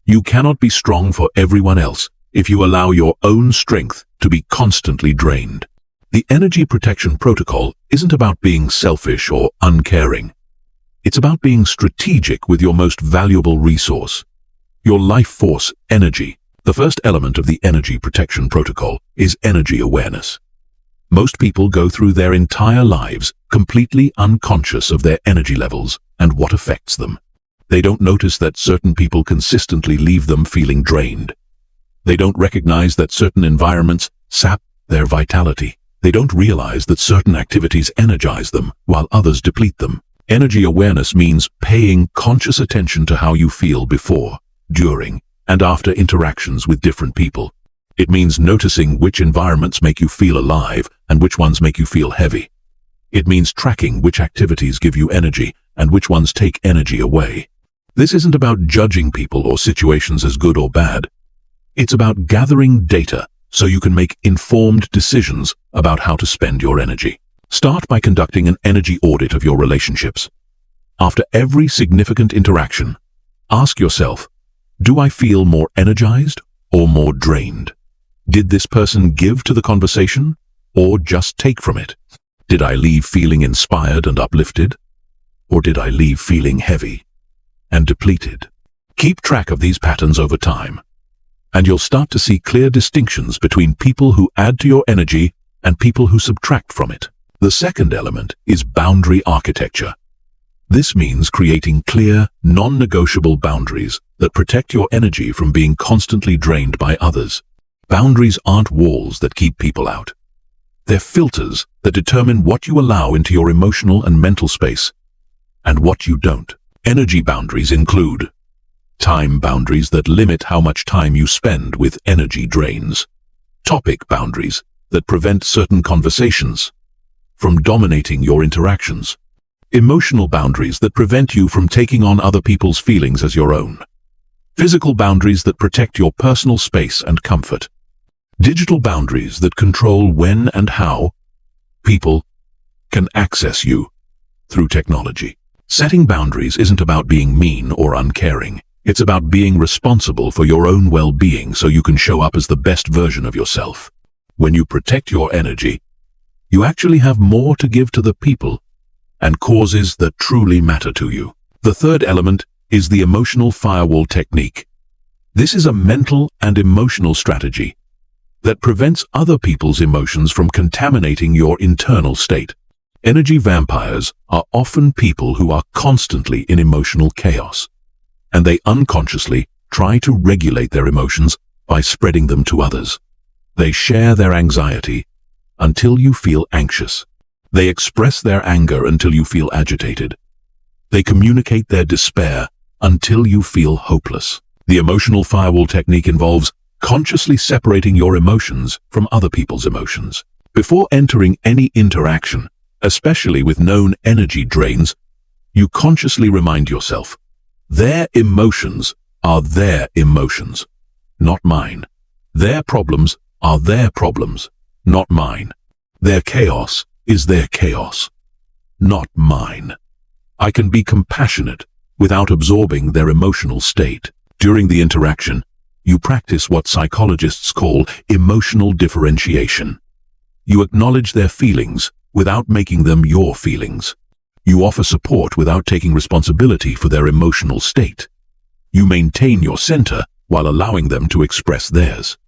[SPEAKER 1] You cannot be strong for everyone else if you allow your own strength to be constantly drained. The Energy Protection Protocol isn't about being selfish or uncaring. It's about being strategic with your most valuable resource, your life force energy. The first element of the Energy Protection Protocol is energy awareness. Most people go through their entire lives completely unconscious of their energy levels and what affects them. They don't notice that certain people consistently leave them feeling drained. They don't recognize that certain environments sap their vitality. They don't realize that certain activities energize them while others deplete them. Energy awareness means paying conscious attention to how you feel before, during, and after interactions with different people. It means noticing which environments make you feel alive and which ones make you feel heavy. It means tracking which activities give you energy and which ones take energy away. This isn't about judging people or situations as good or bad. It's about gathering data so you can make informed decisions about how to spend your energy. Start by conducting an energy audit of your relationships. After every significant interaction, ask yourself, do I feel more energized or more drained? Did this person give to the conversation or just take from it? Did I leave feeling inspired and uplifted? Or did I leave feeling heavy and depleted? Keep track of these patterns over time, and you'll start to see clear distinctions between people who add to your energy and people who subtract from it. The second element is boundary architecture. This means creating clear, non-negotiable boundaries that protect your energy from being constantly drained by others. Boundaries aren't walls that keep people out. They're filters that determine what you allow into your emotional and mental space and what you don't. Energy boundaries include time boundaries that limit how much time you spend with energy drains, topic boundaries that prevent certain conversations from dominating your interactions, Emotional boundaries that prevent you from taking on other people's feelings as your own. Physical boundaries that protect your personal space and comfort. Digital boundaries that control when and how people can access you through technology. Setting boundaries isn't about being mean or uncaring. It's about being responsible for your own well-being so you can show up as the best version of yourself. When you protect your energy, you actually have more to give to the people and causes that truly matter to you. The third element is the emotional firewall technique. This is a mental and emotional strategy that prevents other people's emotions from contaminating your internal state. Energy vampires are often people who are constantly in emotional chaos, and they unconsciously try to regulate their emotions by spreading them to others. They share their anxiety until you feel anxious. They express their anger until you feel agitated. They communicate their despair until you feel hopeless. The emotional firewall technique involves consciously separating your emotions from other people's emotions. Before entering any interaction, especially with known energy drains, you consciously remind yourself, their emotions are their emotions, not mine. Their problems are their problems, not mine. Their chaos is their chaos, not mine. I can be compassionate without absorbing their emotional state. During the interaction, you practice what psychologists call emotional differentiation. You acknowledge their feelings without making them your feelings. You offer support without taking responsibility for their emotional state. You maintain your center while allowing them to express theirs.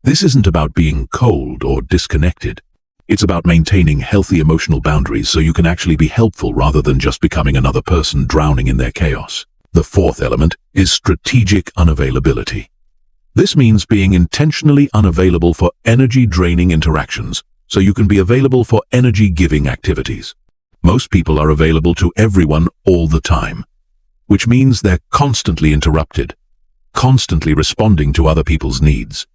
[SPEAKER 1] This isn't about being cold or disconnected. It's about maintaining healthy emotional boundaries so you can actually be helpful rather than just becoming another person drowning in their chaos. The fourth element is strategic unavailability. This means being intentionally unavailable for energy-draining interactions so you can be available for energy-giving activities. Most people are available to everyone all the time, which means they're constantly interrupted, constantly responding to other people's needs,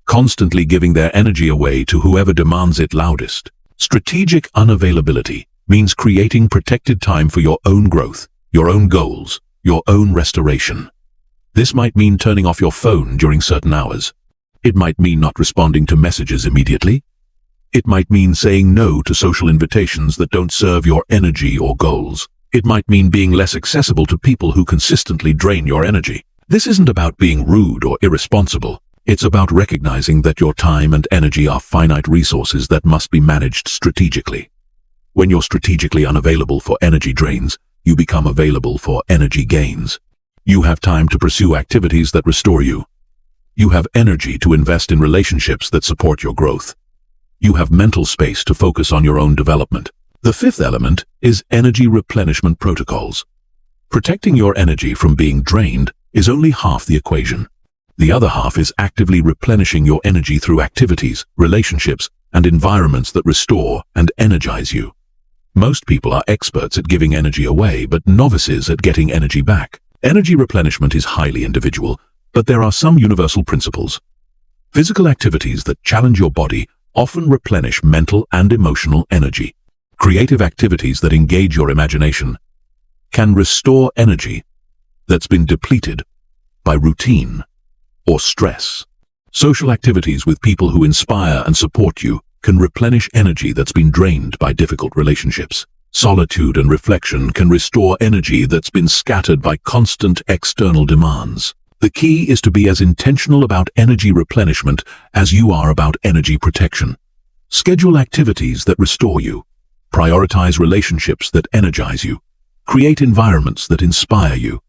[SPEAKER 1] constantly giving their energy away to whoever demands it loudest. Strategic unavailability means creating protected time for your own growth, your own goals, your own restoration. This might mean turning off your phone during certain hours. It might mean not responding to messages immediately. It might mean saying no to social invitations that don't serve your energy or goals. It might mean being less accessible to people who consistently drain your energy. This isn't about being rude or irresponsible. It's about recognizing that your time and energy are finite resources that must be managed strategically. When you're strategically unavailable for energy drains, you become available for energy gains. You have time to pursue activities that restore you. You have energy to invest in relationships that support your growth. You have mental space to focus on your own development. The fifth element is energy replenishment protocols. Protecting your energy from being drained is only half the equation. The other half is actively replenishing your energy through activities, relationships, and environments that restore and energize you. Most people are experts at giving energy away, but novices at getting energy back. Energy replenishment is highly individual, but there are some universal principles. Physical activities that challenge your body often replenish mental and emotional energy. Creative activities that engage your imagination can restore energy that's been depleted by routine or stress. Social activities with people who inspire and support you can replenish energy that's been drained by difficult relationships. Solitude and reflection can restore energy that's been scattered by constant external demands. The key is to be as intentional about energy replenishment as you are about energy protection. Schedule activities that restore you. Prioritize relationships that energize you. Create environments that inspire you.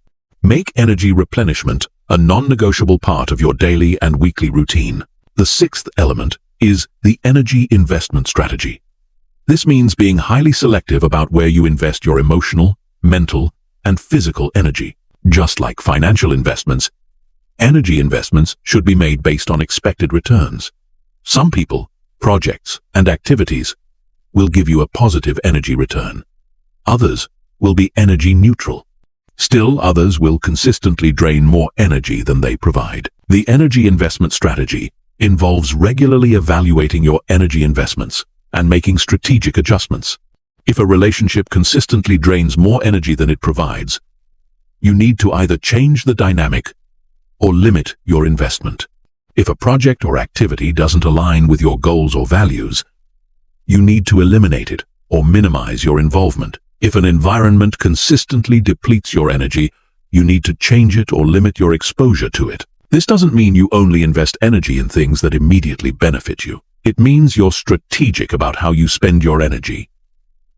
[SPEAKER 1] Make energy replenishment a non-negotiable part of your daily and weekly routine. The sixth element is the energy investment strategy. This means being highly selective about where you invest your emotional, mental, and physical energy. Just like financial investments, energy investments should be made based on expected returns. Some people, projects, and activities will give you a positive energy return. Others will be energy neutral. Still, others will consistently drain more energy than they provide. The energy investment strategy involves regularly evaluating your energy investments and making strategic adjustments. If a relationship consistently drains more energy than it provides, you need to either change the dynamic or limit your investment. If a project or activity doesn't align with your goals or values, you need to eliminate it or minimize your involvement. If an environment consistently depletes your energy, you need to change it or limit your exposure to it. This doesn't mean you only invest energy in things that immediately benefit you. It means you're strategic about how you spend your energy,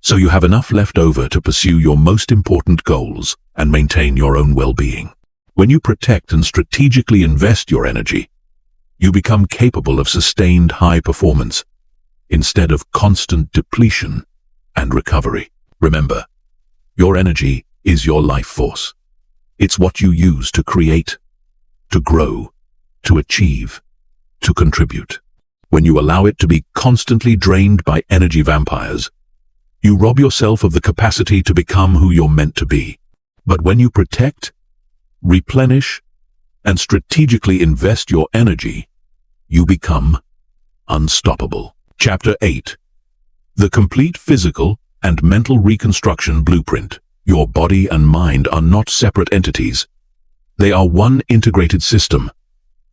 [SPEAKER 1] so you have enough left over to pursue your most important goals and maintain your own well-being. When you protect and strategically invest your energy, you become capable of sustained high performance instead of constant depletion and recovery. Remember, your energy is your life force. It's what you use to create, to grow, to achieve, to contribute. When you allow it to be constantly drained by energy vampires, you rob yourself of the capacity to become who you're meant to be. But when you protect, replenish, and strategically invest your energy, you become unstoppable. Chapter 8. The complete physical and mental reconstruction blueprint. Your body and mind are not separate entities. They are one integrated system,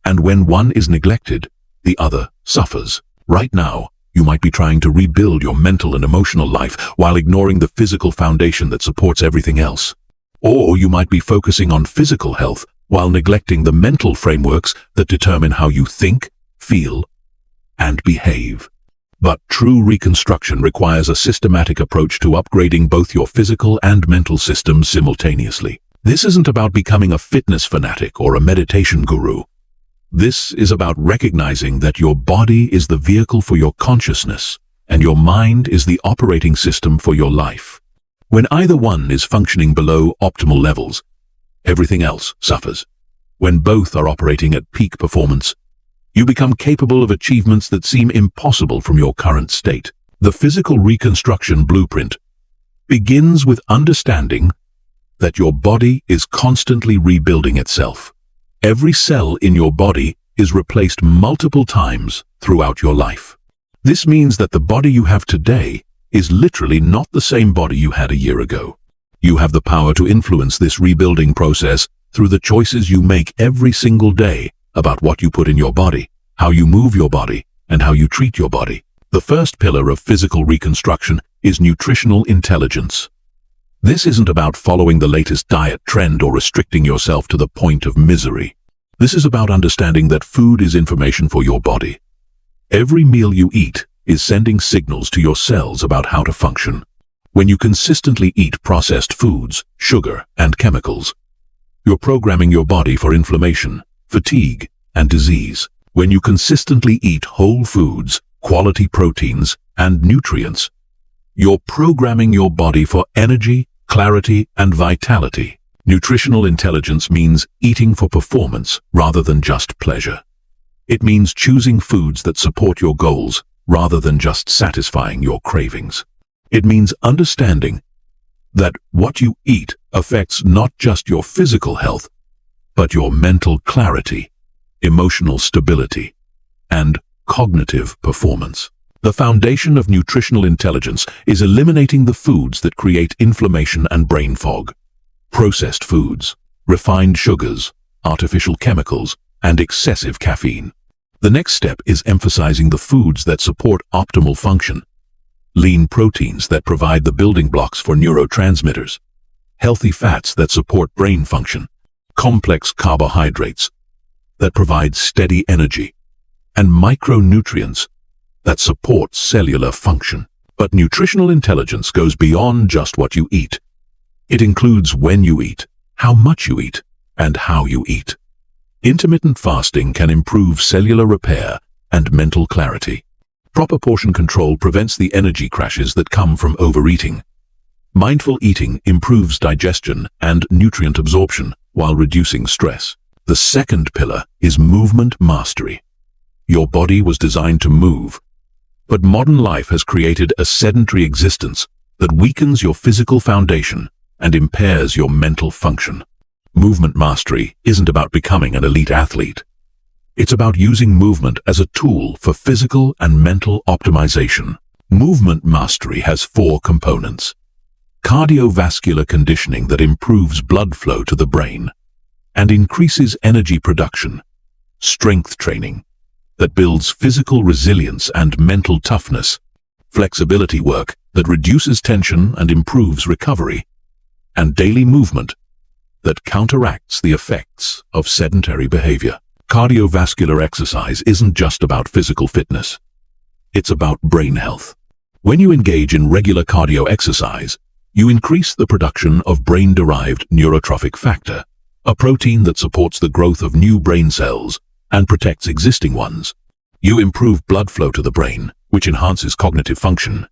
[SPEAKER 1] and when one is neglected, the other suffers. Right now, you might be trying to rebuild your mental and emotional life while ignoring the physical foundation that supports everything else. Or you might be focusing on physical health while neglecting the mental frameworks that determine how you think, feel, and behave. But true reconstruction requires a systematic approach to upgrading both your physical and mental systems simultaneously. This isn't about becoming a fitness fanatic or a meditation guru. This is about recognizing that your body is the vehicle for your consciousness, and your mind is the operating system for your life. When either one is functioning below optimal levels, everything else suffers. When both are operating at peak performance, you become capable of achievements that seem impossible from your current state. The physical reconstruction blueprint begins with understanding that your body is constantly rebuilding itself. Every cell in your body is replaced multiple times throughout your life. This means that the body you have today is literally not the same body you had a year ago. You have the power to influence this rebuilding process through the choices you make every single day about what you put in your body, how you move your body, and how you treat your body. The first pillar of physical reconstruction is nutritional intelligence. This isn't about following the latest diet trend or restricting yourself to the point of misery. This is about understanding that food is information for your body. Every meal you eat is sending signals to your cells about how to function. When you consistently eat processed foods, sugar, and chemicals, you're programming your body for inflammation, fatigue, and disease. When you consistently eat whole foods, quality proteins, and nutrients, you're programming your body for energy, clarity, and vitality. Nutritional intelligence means eating for performance rather than just pleasure. It means choosing foods that support your goals rather than just satisfying your cravings. It means understanding that what you eat affects not just your physical health, but your mental clarity, emotional stability, and cognitive performance. The foundation of nutritional intelligence is eliminating the foods that create inflammation and brain fog. Processed foods, refined sugars, artificial chemicals, and excessive caffeine. The next step is emphasizing the foods that support optimal function. Lean proteins that provide the building blocks for neurotransmitters. Healthy fats that support brain function. Complex carbohydrates that provide steady energy. And micronutrients that support cellular function. But nutritional intelligence goes beyond just what you eat. It includes when you eat, how much you eat, and how you eat. Intermittent fasting can improve cellular repair and mental clarity. Proper portion control prevents the energy crashes that come from overeating. Mindful eating improves digestion and nutrient absorption while reducing stress. The second pillar is movement mastery. Your body was designed to move, but modern life has created a sedentary existence that weakens your physical foundation and impairs your mental function. Movement mastery isn't about becoming an elite athlete. It's about using movement as a tool for physical and mental optimization. Movement mastery has 4 components. Cardiovascular conditioning that improves blood flow to the brain and increases energy production. Strength training that builds physical resilience and mental toughness. Flexibility work that reduces tension and improves recovery. And daily movement that counteracts the effects of sedentary behavior. Cardiovascular exercise isn't just about physical fitness. It's about brain health. When you engage in regular cardio exercise, you increase the production of brain-derived neurotrophic factor, a protein that supports the growth of new brain cells and protects existing ones. You improve blood flow to the brain, which enhances cognitive function.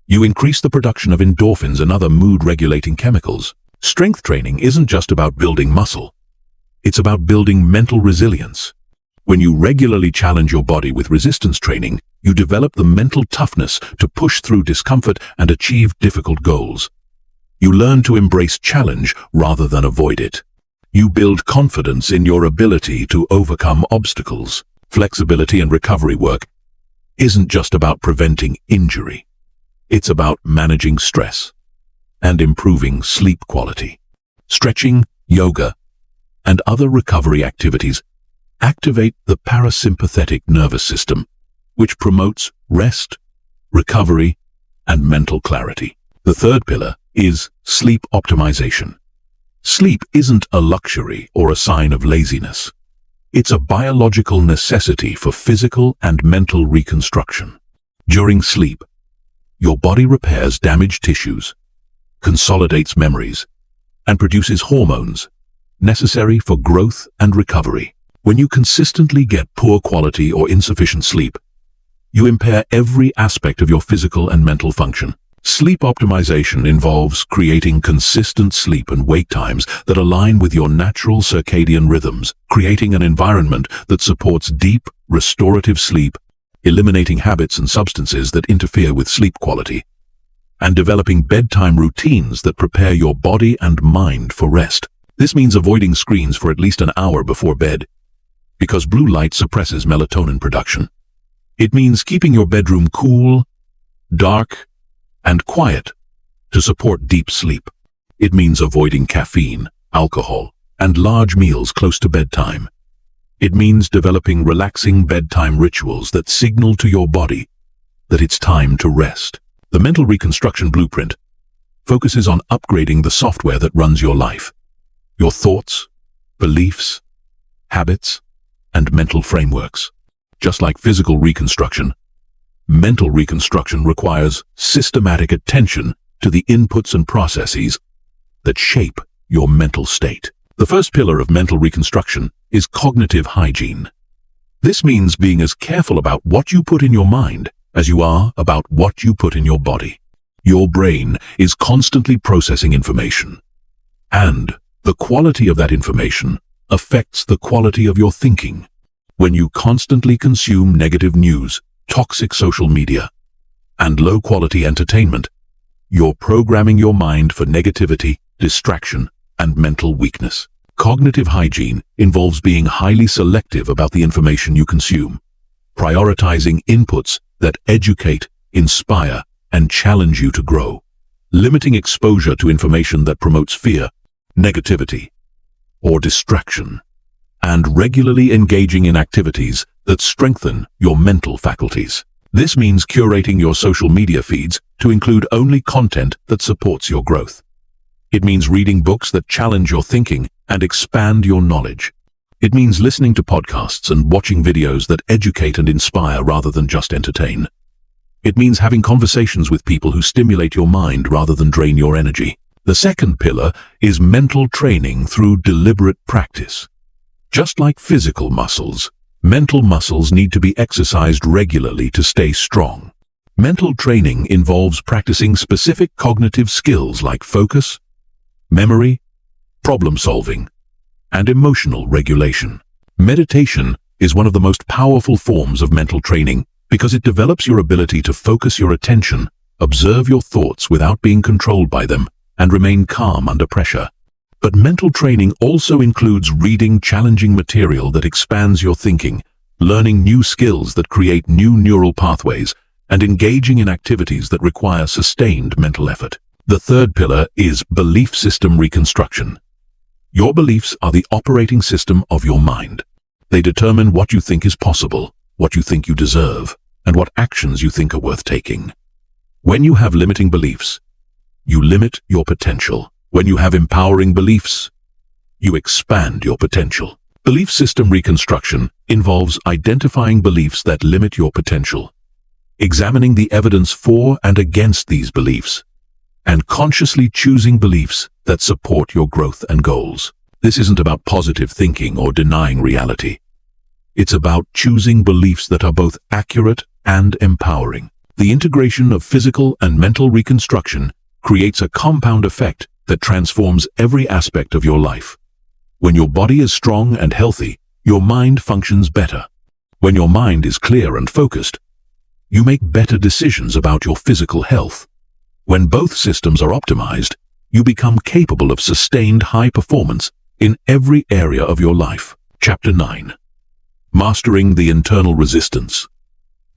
[SPEAKER 1] You increase the production of endorphins and other mood-regulating chemicals. Strength training isn't just about building muscle. It's about building mental resilience. When you regularly challenge your body with resistance training, you develop the mental toughness to push through discomfort and achieve difficult goals. You learn to embrace challenge rather than avoid it. You build confidence in your ability to overcome obstacles. Flexibility and recovery work isn't just about preventing injury. It's about managing stress and improving sleep quality. Stretching, yoga, and other recovery activities activate the parasympathetic nervous system, which promotes rest, recovery, and mental clarity. The third pillar is sleep optimization. Sleep isn't a luxury or a sign of laziness. It's a biological necessity for physical and mental reconstruction. During sleep, your body repairs damaged tissues, consolidates memories, and produces hormones necessary for growth and recovery. When you consistently get poor quality or insufficient sleep, you impair every aspect of your physical and mental function. Sleep optimization involves creating consistent sleep and wake times that align with your natural circadian rhythms, creating an environment that supports deep, restorative sleep, eliminating habits and substances that interfere with sleep quality, and developing bedtime routines that prepare your body and mind for rest. This means avoiding screens for at least an hour before bed, because blue light suppresses melatonin production. It means keeping your bedroom cool, dark, and quiet to support deep sleep. It means avoiding caffeine, alcohol, and large meals close to bedtime. It means developing relaxing bedtime rituals that signal to your body that it's time to rest. The Mental Reconstruction Blueprint focuses on upgrading the software that runs your life. Your thoughts, beliefs, habits, and mental frameworks. Just like physical reconstruction, mental reconstruction requires systematic attention to the inputs and processes that shape your mental state. The first pillar of mental reconstruction is cognitive hygiene. This means being as careful about what you put in your mind as you are about what you put in your body. Your brain is constantly processing information, and the quality of that information affects the quality of your thinking. When you constantly consume negative news, toxic social media, and low-quality entertainment, you're programming your mind for negativity, distraction, and mental weakness. Cognitive hygiene involves being highly selective about the information you consume, prioritizing inputs that educate, inspire, and challenge you to grow, limiting exposure to information that promotes fear, negativity, or distraction, and regularly engaging in activities that strengthen your mental faculties. This means curating your social media feeds to include only content that supports your growth. It means reading books that challenge your thinking and expand your knowledge. It means listening to podcasts and watching videos that educate and inspire rather than just entertain. It means having conversations with people who stimulate your mind rather than drain your energy. The second pillar is mental training through deliberate practice. Just like physical muscles, mental muscles need to be exercised regularly to stay strong. Mental training involves practicing specific cognitive skills like focus, memory, problem-solving, and emotional regulation. Meditation is one of the most powerful forms of mental training because it develops your ability to focus your attention, observe your thoughts without being controlled by them, and remain calm under pressure. But mental training also includes reading challenging material that expands your thinking, learning new skills that create new neural pathways, and engaging in activities that require sustained mental effort. The third pillar is belief system reconstruction. Your beliefs are the operating system of your mind. They determine what you think is possible, what you think you deserve, and what actions you think are worth taking. When you have limiting beliefs, you limit your potential. When you have empowering beliefs, you expand your potential. Belief system reconstruction involves identifying beliefs that limit your potential, examining the evidence for and against these beliefs, and consciously choosing beliefs that support your growth and goals. This isn't about positive thinking or denying reality. It's about choosing beliefs that are both accurate and empowering. The integration of physical and mental reconstruction creates a compound effect that transforms every aspect of your life. When your body is strong and healthy, your mind functions better. When your mind is clear and focused, you make better decisions about your physical health. When both systems are optimized, you become capable of sustained high performance in every area of your life. Chapter 9. Mastering the internal resistance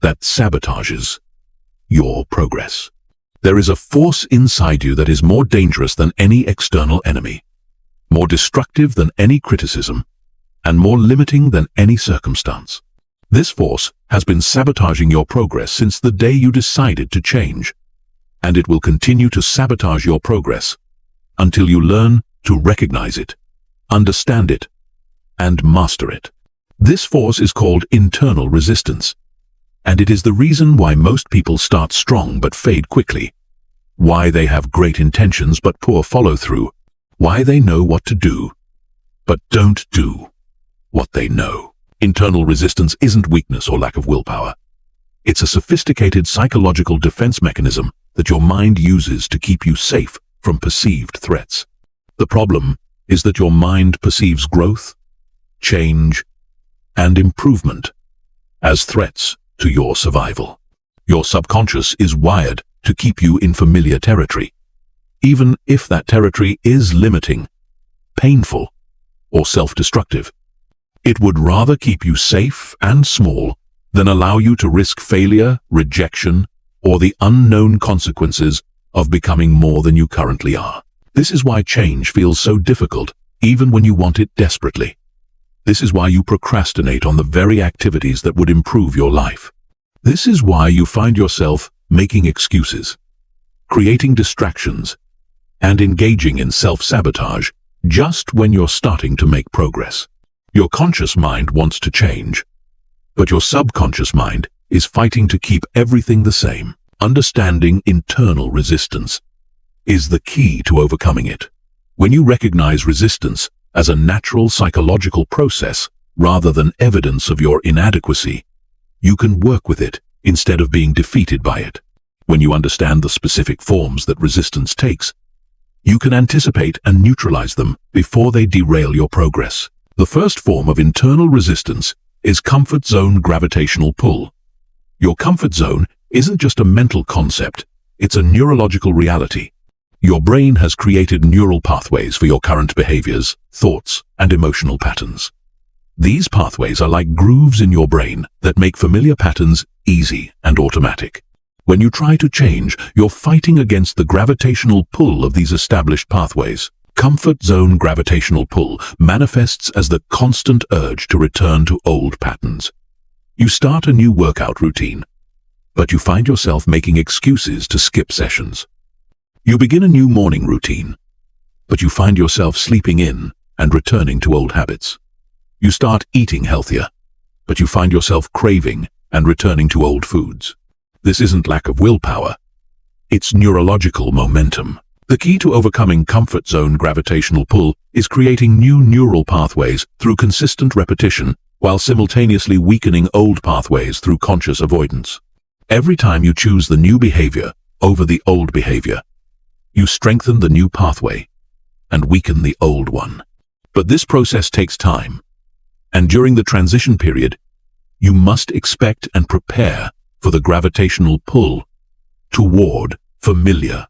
[SPEAKER 1] that sabotages your progress. There is a force inside you that is more dangerous than any external enemy, more destructive than any criticism, and more limiting than any circumstance. This force has been sabotaging your progress since the day you decided to change, and it will continue to sabotage your progress until you learn to recognize it, understand it, and master it. This force is called internal resistance, and it is the reason why most people start strong but fade quickly, why they have great intentions but poor follow-through, why they know what to do, but don't do what they know. Internal resistance isn't weakness or lack of willpower. It's a sophisticated psychological defense mechanism that your mind uses to keep you safe from perceived threats. The problem is that your mind perceives growth, change, and improvement as threats to your survival. Your subconscious is wired to keep you in familiar territory, even if that territory is limiting, painful, or self-destructive. It would rather keep you safe and small than allow you to risk failure, rejection, or the unknown consequences of becoming more than you currently are. This is why change feels so difficult, even when you want it desperately. This is why you procrastinate on the very activities that would improve your life. This is why you find yourself making excuses, creating distractions, and engaging in self-sabotage just when you're starting to make progress. Your conscious mind wants to change, but your subconscious mind is fighting to keep everything the same. Understanding internal resistance is the key to overcoming it. When you recognize resistance as a natural psychological process rather than evidence of your inadequacy, you can work with it instead of being defeated by it. When you understand the specific forms that resistance takes, you can anticipate and neutralize them before they derail your progress. The first form of internal resistance is comfort zone gravitational pull. Your comfort zone isn't just a mental concept, it's a neurological reality. Your brain has created neural pathways for your current behaviors, thoughts, and emotional patterns. These pathways are like grooves in your brain that make familiar patterns easy and automatic. When you try to change, you're fighting against the gravitational pull of these established pathways. Comfort zone gravitational pull manifests as the constant urge to return to old patterns. You start a new workout routine, but you find yourself making excuses to skip sessions. You begin a new morning routine, but you find yourself sleeping in and returning to old habits. You start eating healthier, but you find yourself craving and returning to old foods. This isn't lack of willpower, it's neurological momentum. The key to overcoming comfort zone gravitational pull is creating new neural pathways through consistent repetition while simultaneously weakening old pathways through conscious avoidance. Every time you choose the new behavior over the old behavior, you strengthen the new pathway and weaken the old one. But this process takes time, and during the transition period, you must expect and prepare for the gravitational pull toward familiar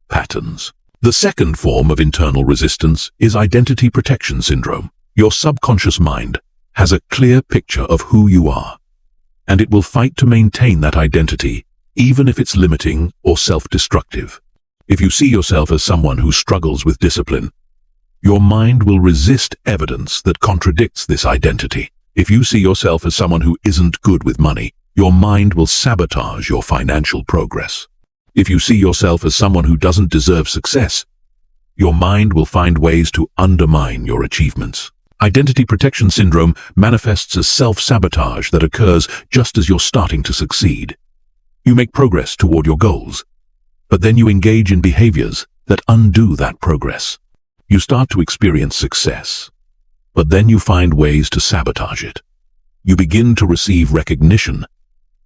[SPEAKER 1] patterns. The second form of internal resistance is identity protection syndrome. Your subconscious mind has a clear picture of who you are, and it will fight to maintain that identity even if it's limiting or self-destructive. If you see yourself as someone who struggles with discipline, your mind will resist evidence that contradicts this identity. If you see yourself as someone who isn't good with money, your mind will sabotage your financial progress. If you see yourself as someone who doesn't deserve success, your mind will find ways to undermine your achievements. Identity protection syndrome manifests as self-sabotage that occurs just as you're starting to succeed. You make progress toward your goals, but then you engage in behaviors that undo that progress. You start to experience success, but then you find ways to sabotage it. You begin to receive recognition,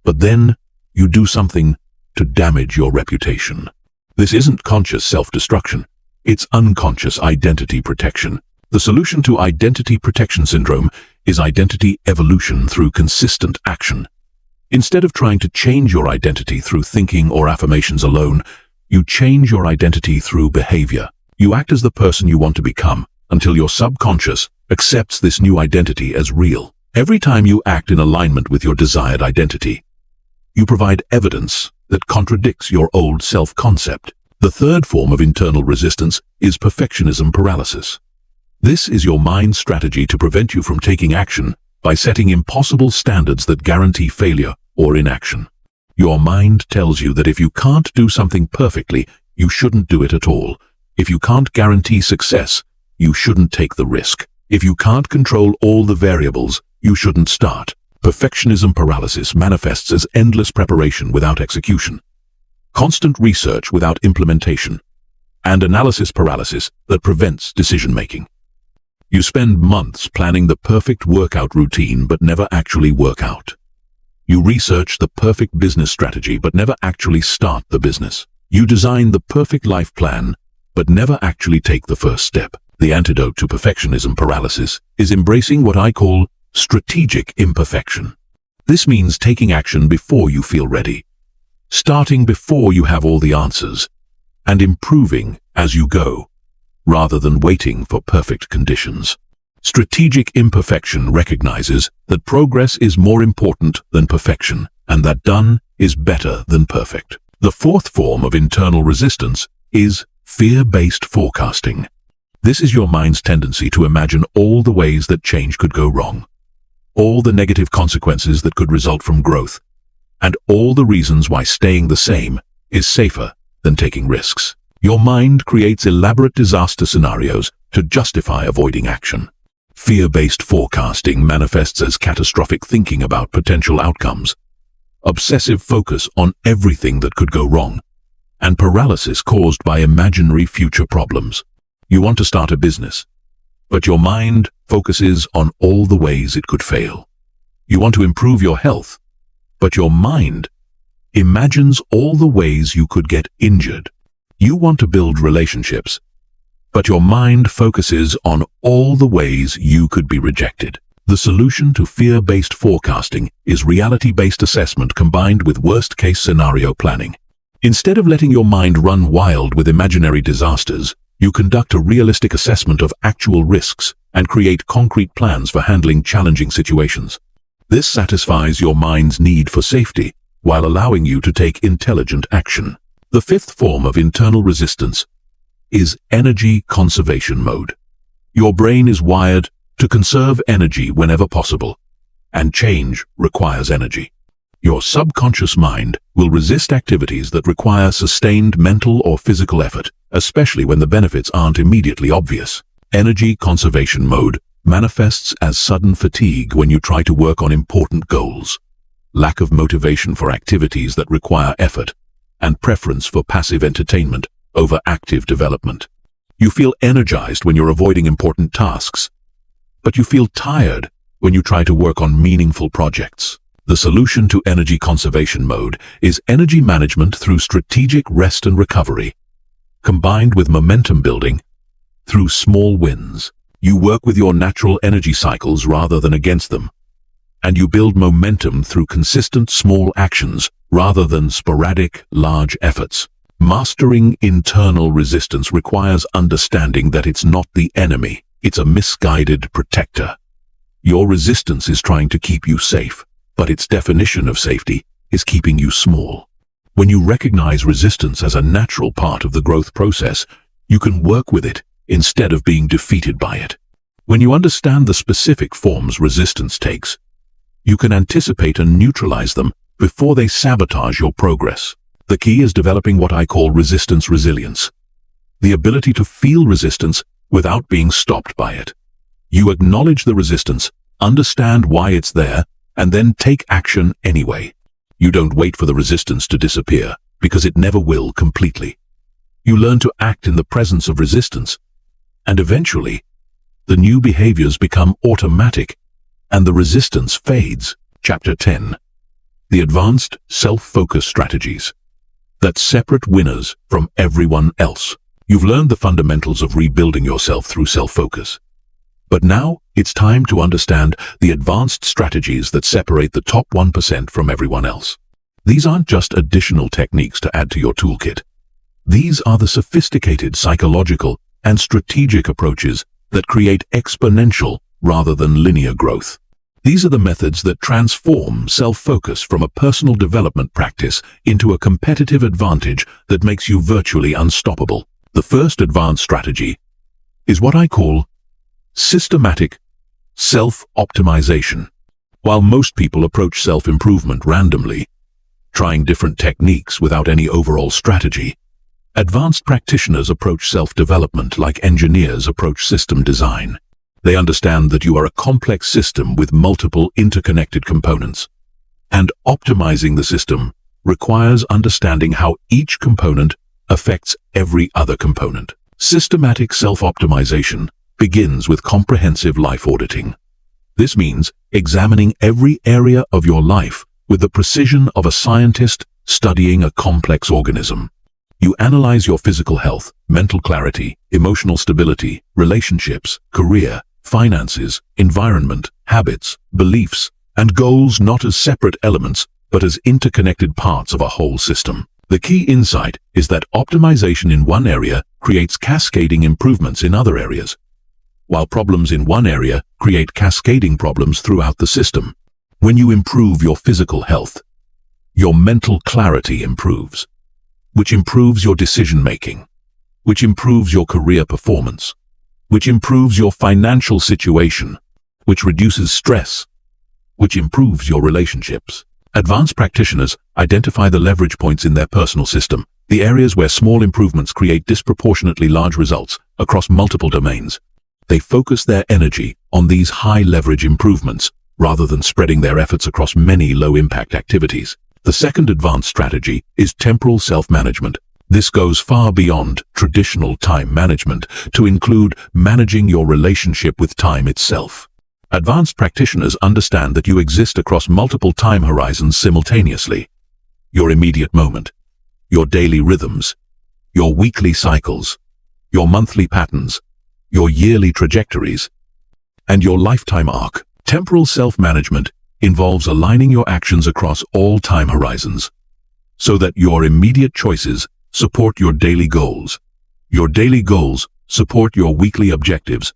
[SPEAKER 1] but then you do something to damage your reputation. This isn't conscious self-destruction. It's unconscious identity protection. The solution to identity protection syndrome is identity evolution through consistent action. Instead of trying to change your identity through thinking or affirmations alone, you change your identity through behavior. You act as the person you want to become until your subconscious accepts this new identity as real. Every time you act in alignment with your desired identity, you provide evidence that contradicts your old self-concept. The third form of internal resistance is perfectionism paralysis. This is your mind's strategy to prevent you from taking action by setting impossible standards that guarantee failure or inaction. Your mind tells you that if you can't do something perfectly, you shouldn't do it at all. If you can't guarantee success, you shouldn't take the risk. If you can't control all the variables, you shouldn't start. Perfectionism paralysis manifests as endless preparation without execution, constant research without implementation, and analysis paralysis that prevents decision-making. You spend months planning the perfect workout routine but never actually work out. You research the perfect business strategy but never actually start the business. You design the perfect life plan but never actually take the first step. The antidote to perfectionism paralysis is embracing what I call strategic imperfection. This means taking action before you feel ready, starting before you have all the answers, and improving as you go, rather than waiting for perfect conditions. Strategic imperfection recognizes that progress is more important than perfection, and that done is better than perfect. The fourth form of internal resistance is fear-based forecasting. This is your mind's tendency to imagine all the ways that change could go wrong, all the negative consequences that could result from growth, and all the reasons why staying the same is safer than taking risks. Your mind creates elaborate disaster scenarios to justify avoiding action. Fear-based forecasting manifests as catastrophic thinking about potential outcomes, obsessive focus on everything that could go wrong, and paralysis caused by imaginary future problems. You want to start a business, but your mind focuses on all the ways it could fail. You want to improve your health, but your mind imagines all the ways you could get injured. You want to build relationships, but your mind focuses on all the ways you could be rejected. The solution to fear-based forecasting is reality-based assessment combined with worst-case scenario planning. Instead of letting your mind run wild with imaginary disasters, you conduct a realistic assessment of actual risks and create concrete plans for handling challenging situations. This satisfies your mind's need for safety while allowing you to take intelligent action. The fifth form of internal resistance is energy conservation mode. Your brain is wired to conserve energy whenever possible, and change requires energy. Your subconscious mind will resist activities that require sustained mental or physical effort, especially when the benefits aren't immediately obvious. Energy conservation mode manifests as sudden fatigue when you try to work on important goals, lack of motivation for activities that require effort, and preference for passive entertainment over active development. You feel energized when you're avoiding important tasks, but you feel tired when you try to work on meaningful projects. The solution to energy conservation mode is energy management through strategic rest and recovery, combined with momentum building through small wins. You work with your natural energy cycles rather than against them, and you build momentum through consistent small actions rather than sporadic, large efforts. Mastering internal resistance requires understanding that it's not the enemy, it's a misguided protector. Your resistance is trying to keep you safe, but its definition of safety is keeping you small. When you recognize resistance as a natural part of the growth process, you can work with it instead of being defeated by it. When you understand the specific forms resistance takes, you can anticipate and neutralize them before they sabotage your progress. The key is developing what I call resistance resilience, the ability to feel resistance without being stopped by it. You acknowledge the resistance, understand why it's there, and then take action anyway. You don't wait for the resistance to disappear, because it never will completely. You learn to act in the presence of resistance, and eventually, the new behaviors become automatic, and the resistance fades. Chapter 10. The Advanced Self-Focus Strategies that separate winners from everyone else. You've learned the fundamentals of rebuilding yourself through self-focus. But now, it's time to understand the advanced strategies that separate the top 1% from everyone else. These aren't just additional techniques to add to your toolkit. These are the sophisticated psychological and strategic approaches that create exponential rather than linear growth. These are the methods that transform self-focus from a personal development practice into a competitive advantage that makes you virtually unstoppable. The first advanced strategy is what I call systematic self-optimization. While most people approach self-improvement randomly, trying different techniques without any overall strategy, advanced practitioners approach self-development like engineers approach system design. They understand that you are a complex system with multiple interconnected components, and optimizing the system requires understanding how each component affects every other component. Systematic self-optimization begins with comprehensive life auditing. This means examining every area of your life with the precision of a scientist studying a complex organism. You analyze your physical health, mental clarity, emotional stability, relationships, career, finances, environment, habits, beliefs, and goals not as separate elements, but as interconnected parts of a whole system. The key insight is that optimization in one area creates cascading improvements in other areas, while problems in one area create cascading problems throughout the system. When you improve your physical health, your mental clarity improves, which improves your decision-making, which improves your career performance, which improves your financial situation, which reduces stress, which improves your relationships. Advanced practitioners identify the leverage points in their personal system, the areas where small improvements create disproportionately large results across multiple domains. They focus their energy on these high-leverage improvements rather than spreading their efforts across many low-impact activities. The second advanced strategy is temporal self-management. This goes far beyond traditional time management to include managing your relationship with time itself. Advanced practitioners understand that you exist across multiple time horizons simultaneously. Your immediate moment, your daily rhythms, your weekly cycles, your monthly patterns, your yearly trajectories, and your lifetime arc. Temporal self-management involves aligning your actions across all time horizons so that your immediate choices support your daily goals. Your daily goals support your weekly objectives.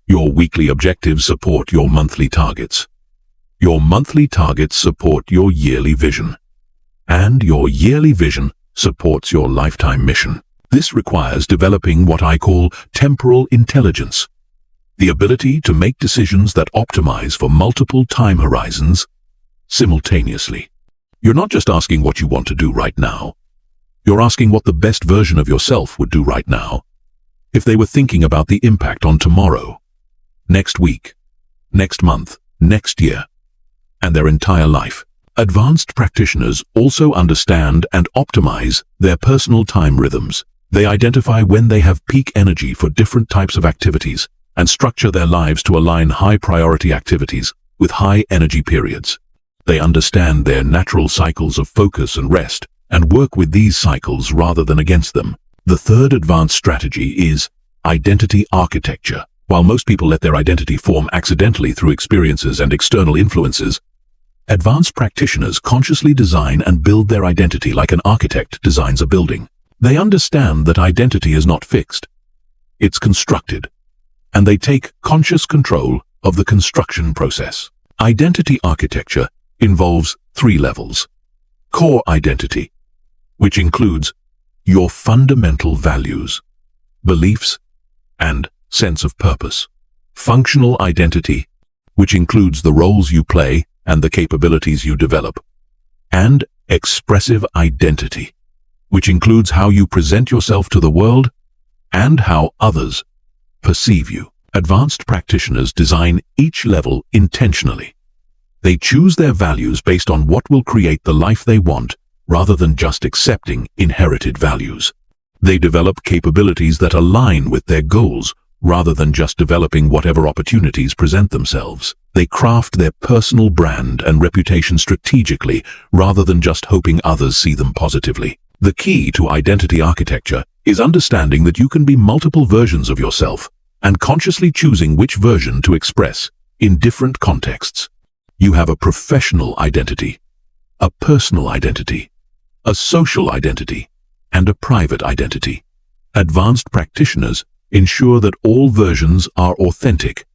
[SPEAKER 1] Your weekly objectives support your monthly targets. Your monthly targets support your yearly vision. And your yearly vision supports your lifetime mission. This requires developing what I call temporal intelligence, the ability to make decisions that optimize for multiple time horizons simultaneously. You're not just asking what you want to do right now. You're asking what the best version of yourself would do right now if they were thinking about the impact on tomorrow, next week, next month, next year, and their entire life. Advanced practitioners also understand and optimize their personal time rhythms. They identify when they have peak energy for different types of activities and structure their lives to align high-priority activities with high-energy periods. They understand their natural cycles of focus and rest and work with these cycles rather than against them. The third advanced strategy is identity architecture. While most people let their identity form accidentally through experiences and external influences, advanced practitioners consciously design and build their identity like an architect designs a building. They understand that identity is not fixed. It's constructed, and they take conscious control of the construction process. Identity architecture involves 3 levels. Core identity. which includes your fundamental values, beliefs, and sense of purpose. Functional identity, which includes the roles you play and the capabilities you develop. And expressive identity, which includes how you present yourself to the world and how others perceive you. Advanced practitioners design each level intentionally. They choose their values based on what will create the life they want, rather than just accepting inherited values. They develop capabilities that align with their goals, rather than just developing whatever opportunities present themselves. They craft their personal brand and reputation strategically, rather than just hoping others see them positively. The key to identity architecture is understanding that you can be multiple versions of yourself, and consciously choosing which version to express in different contexts. You have a professional identity, a personal identity, a social identity, and a private identity. Advanced practitioners ensure that all versions are authentic,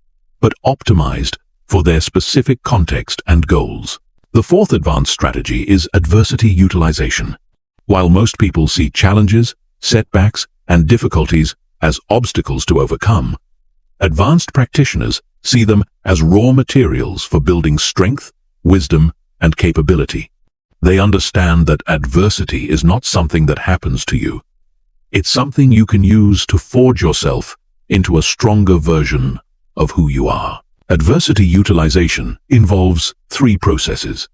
[SPEAKER 1] but optimized for their specific context and goals. The fourth advanced strategy is adversity utilization. While most people see challenges, setbacks, and difficulties as obstacles to overcome, advanced practitioners see them as raw materials for building strength, wisdom, and capability. They understand that adversity is not something that happens to you. It's something you can use to forge yourself into a stronger version of who you are. Adversity utilization involves three processes.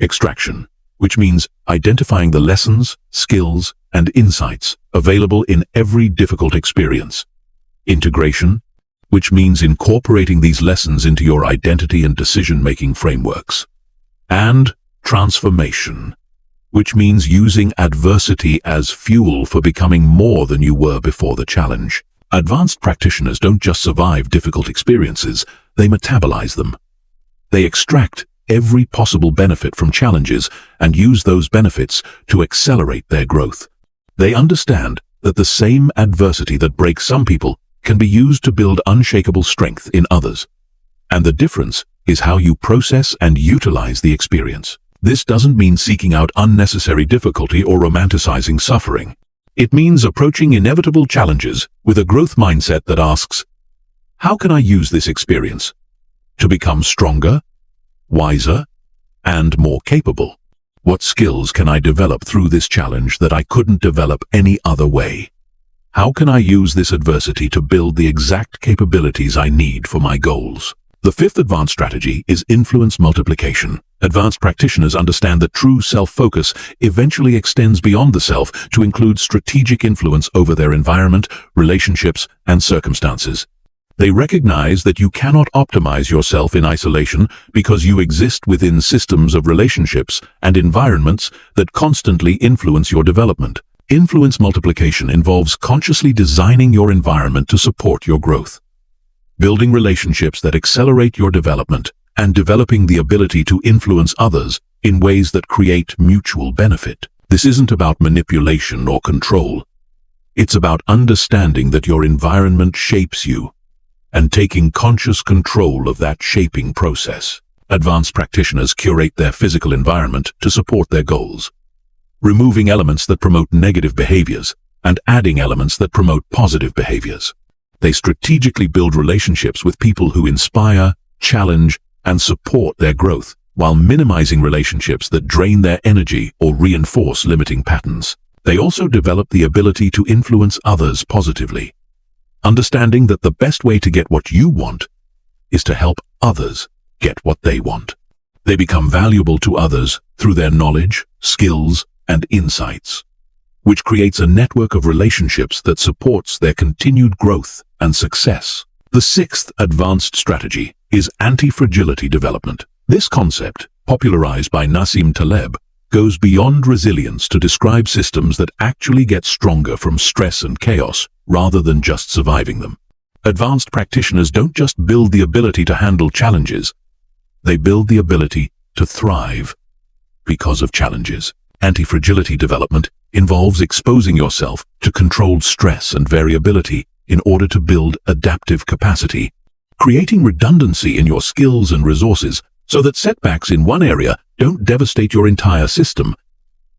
[SPEAKER 1] Extraction, which means identifying the lessons, skills, and insights available in every difficult experience. Integration, which means incorporating these lessons into your identity and decision-making frameworks. And transformation, which means using adversity as fuel for becoming more than you were before the challenge. Advanced practitioners don't just survive difficult experiences, they metabolize them. They extract every possible benefit from challenges and use those benefits to accelerate their growth. They understand that the same adversity that breaks some people can be used to build unshakable strength in others. And the difference is how you process and utilize the experience. This doesn't mean seeking out unnecessary difficulty or romanticizing suffering. It means approaching inevitable challenges with a growth mindset that asks, how can I use this experience to become stronger, wiser, and more capable? What skills can I develop through this challenge that I couldn't develop any other way? How can I use this adversity to build the exact capabilities I need for my goals? The fifth advanced strategy is influence multiplication. Advanced practitioners understand that true self-focus eventually extends beyond the self to include strategic influence over their environment, relationships, and circumstances. They recognize that you cannot optimize yourself in isolation because you exist within systems of relationships and environments that constantly influence your development. Influence multiplication involves consciously designing your environment to support your growth, building relationships that accelerate your development, and developing the ability to influence others in ways that create mutual benefit. This isn't about manipulation or control. It's about understanding that your environment shapes you and taking conscious control of that shaping process. Advanced practitioners curate their physical environment to support their goals, removing elements that promote negative behaviors and adding elements that promote positive behaviors. They strategically build relationships with people who inspire, challenge, and support their growth, while minimizing relationships that drain their energy or reinforce limiting patterns. They also develop the ability to influence others positively, understanding that the best way to get what you want is to help others get what they want. They become valuable to others through their knowledge, skills, and insights, which creates a network of relationships that supports their continued growth and success. The sixth advanced strategy is anti-fragility development. This concept, popularized by Nassim Taleb, goes beyond resilience to describe systems that actually get stronger from stress and chaos rather than just surviving them. Advanced practitioners don't just build the ability to handle challenges, they build the ability to thrive because of challenges. Anti-fragility development involves exposing yourself to controlled stress and variability in order to build adaptive capacity, creating redundancy in your skills and resources so that setbacks in one area don't devastate your entire system,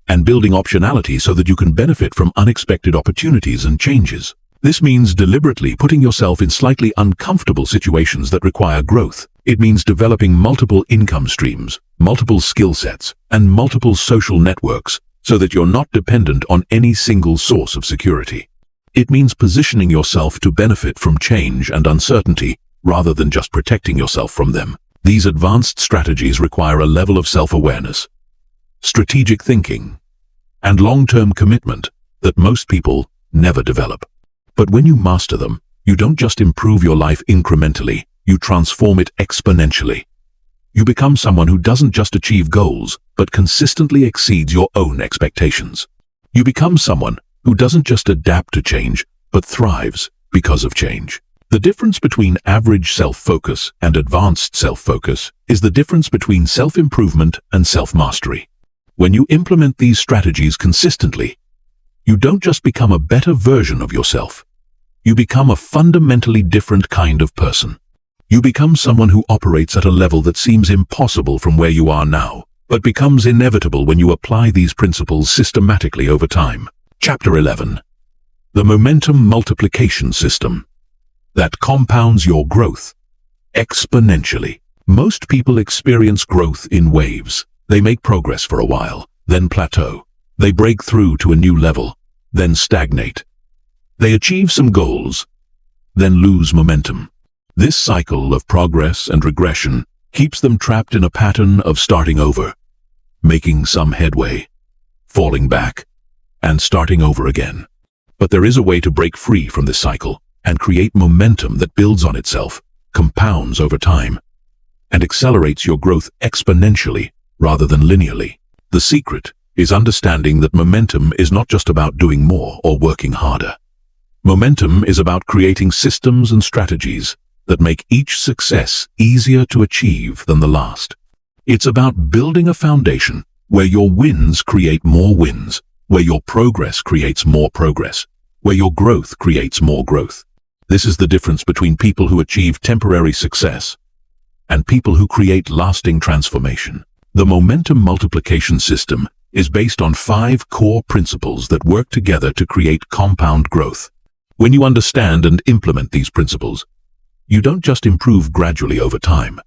[SPEAKER 1] and building optionality so that you can benefit from unexpected opportunities and changes. This means deliberately putting yourself in slightly uncomfortable situations that require growth. It means developing multiple income streams, multiple skill sets, and multiple social networks so that you're not dependent on any single source of security. It means positioning yourself to benefit from change and uncertainty rather than just protecting yourself from them. These advanced strategies require a level of self-awareness, strategic thinking, and long-term commitment that most people never develop. But when you master them, you don't just improve your life incrementally, you transform it exponentially. You become someone who doesn't just achieve goals, but consistently exceeds your own expectations. You become someone who doesn't just adapt to change, but thrives because of change. The difference between average self-focus and advanced self-focus is the difference between self-improvement and self-mastery. When you implement these strategies consistently, you don't just become a better version of yourself. You become a fundamentally different kind of person. You become someone who operates at a level that seems impossible from where you are now, but becomes inevitable when you apply these principles systematically over time. Chapter 11. The Momentum Multiplication System that compounds your growth exponentially. Most people experience growth in waves. They make progress for a while, then plateau. They break through to a new level, then stagnate. They achieve some goals, then lose momentum. This cycle of progress and regression keeps them trapped in a pattern of starting over, making some headway, falling back, and starting over again. But there is a way to break free from this cycle and create momentum that builds on itself, compounds over time, and accelerates your growth exponentially rather than linearly. The secret is understanding that momentum is not just about doing more or working harder. Momentum is about creating systems and strategies that make each success easier to achieve than the last. It's about building a foundation where your wins create more wins, where your progress creates more progress, where your growth creates more growth. This is the difference between people who achieve temporary success and people who create lasting transformation. The momentum multiplication system is based on 5 core principles that work together to create compound growth. When you understand and implement these principles, you don't just improve gradually over time.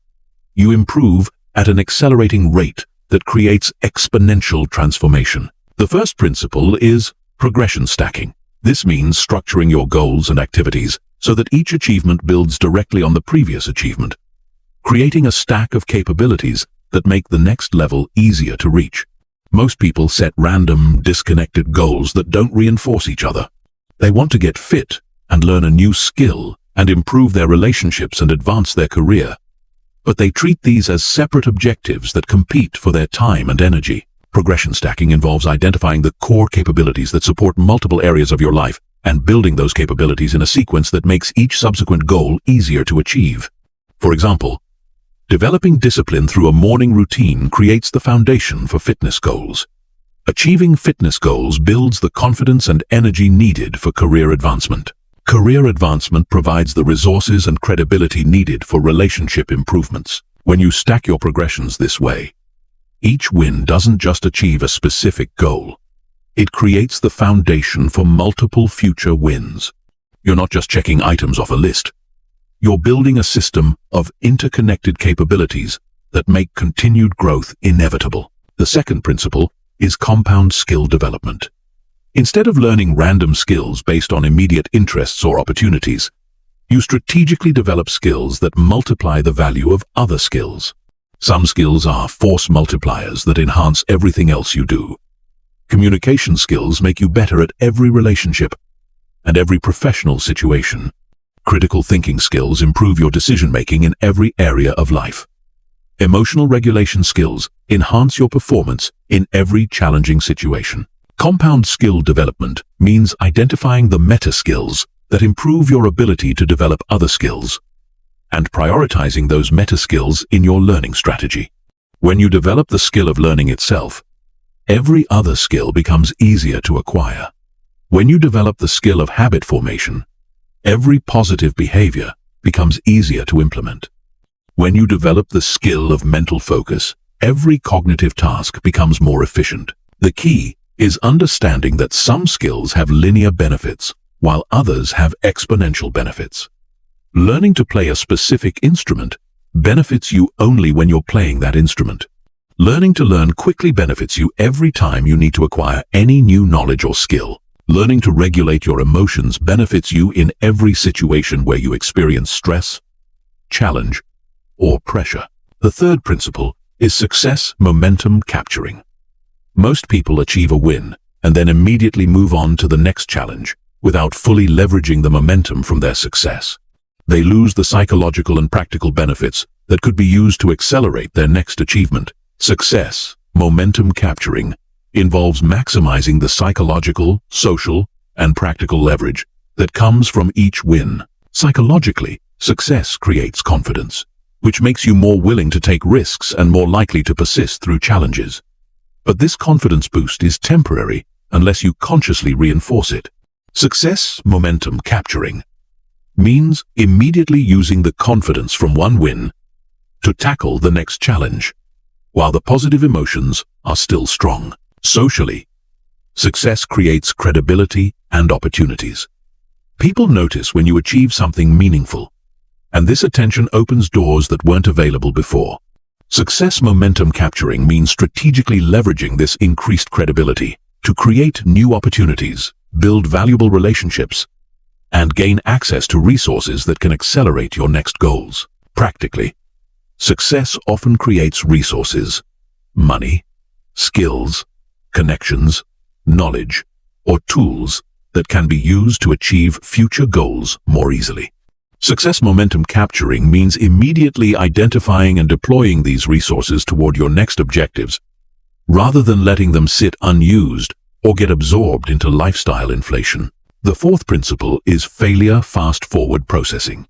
[SPEAKER 1] You improve at an accelerating rate that creates exponential transformation. The first principle is progression stacking. This means structuring your goals and activities so that each achievement builds directly on the previous achievement, creating a stack of capabilities that make the next level easier to reach. Most people set random, disconnected goals that don't reinforce each other. They want to get fit and learn a new skill and improve their relationships and advance their career. But they treat these as separate objectives that compete for their time and energy. Progression stacking involves identifying the core capabilities that support multiple areas of your life and building those capabilities in a sequence that makes each subsequent goal easier to achieve. For example, developing discipline through a morning routine creates the foundation for fitness goals. Achieving fitness goals builds the confidence and energy needed for career advancement. Career advancement provides the resources and credibility needed for relationship improvements. When you stack your progressions this way, each win doesn't just achieve a specific goal. It creates the foundation for multiple future wins. You're not just checking items off a list. You're building a system of interconnected capabilities that make continued growth inevitable. The second principle is compound skill development. Instead of learning random skills based on immediate interests or opportunities, you strategically develop skills that multiply the value of other skills. Some skills are force multipliers that enhance everything else you do. Communication skills make you better at every relationship and every professional situation. Critical thinking skills improve your decision-making in every area of life. Emotional regulation skills enhance your performance in every challenging situation. Compound skill development means identifying the meta skills that improve your ability to develop other skills and prioritizing those meta skills in your learning strategy. When you develop the skill of learning itself, every other skill becomes easier to acquire. When you develop the skill of habit formation, every positive behavior becomes easier to implement. When you develop the skill of mental focus, every cognitive task becomes more efficient. The key is understanding that some skills have linear benefits, while others have exponential benefits. Learning to play a specific instrument benefits you only when you're playing that instrument. Learning to learn quickly benefits you every time you need to acquire any new knowledge or skill. Learning to regulate your emotions benefits you in every situation where you experience stress, challenge, or pressure. The third principle is success momentum capturing. Most people achieve a win and then immediately move on to the next challenge without fully leveraging the momentum from their success. They lose the psychological and practical benefits that could be used to accelerate their next achievement. Success momentum capturing involves maximizing the psychological, social, and practical leverage that comes from each win. Psychologically, success creates confidence, which makes you more willing to take risks and more likely to persist through challenges. But this confidence boost is temporary unless you consciously reinforce it. Success momentum capturing means immediately using the confidence from one win to tackle the next challenge, while the positive emotions are still strong. Socially, success creates credibility and opportunities. People notice when you achieve something meaningful, and this attention opens doors that weren't available before. Success momentum capturing means strategically leveraging this increased credibility to create new opportunities, build valuable relationships, and gain access to resources that can accelerate your next goals. Practically, success often creates resources, money, skills, connections, knowledge, or tools that can be used to achieve future goals more easily. Success momentum capturing means immediately identifying and deploying these resources toward your next objectives, rather than letting them sit unused or get absorbed into lifestyle inflation. The fourth principle is failure fast-forward processing.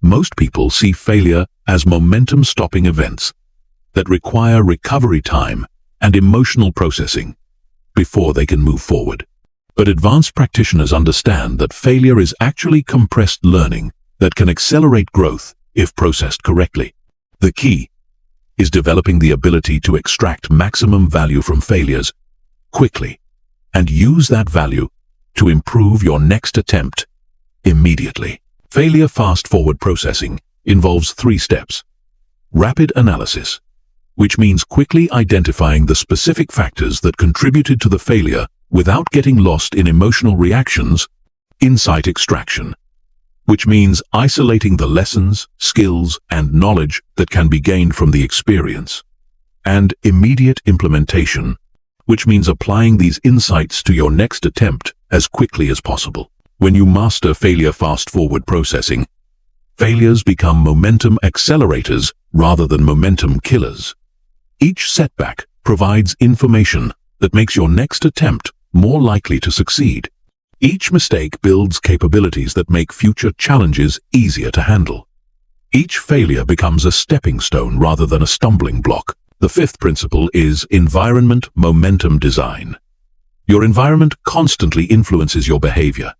[SPEAKER 1] Most people see failure as momentum-stopping events that require recovery time and emotional processing before they can move forward. But advanced practitioners understand that failure is actually compressed learning that can accelerate growth if processed correctly. The key is developing the ability to extract maximum value from failures quickly and use that value to improve your next attempt immediately. Failure fast-forward processing involves 3 steps. Rapid analysis, which means quickly identifying the specific factors that contributed to the failure without getting lost in emotional reactions. Insight extraction, which means isolating the lessons, skills, and knowledge that can be gained from the experience. And immediate implementation, which means applying these insights to your next attempt as quickly as possible. When you master failure fast-forward processing, failures become momentum accelerators rather than momentum killers. Each setback provides information that makes your next attempt more likely to succeed. Each mistake builds capabilities that make future challenges easier to handle. Each failure becomes a stepping stone rather than a stumbling block. The fifth principle is environment momentum design. Your environment constantly influences your behavior,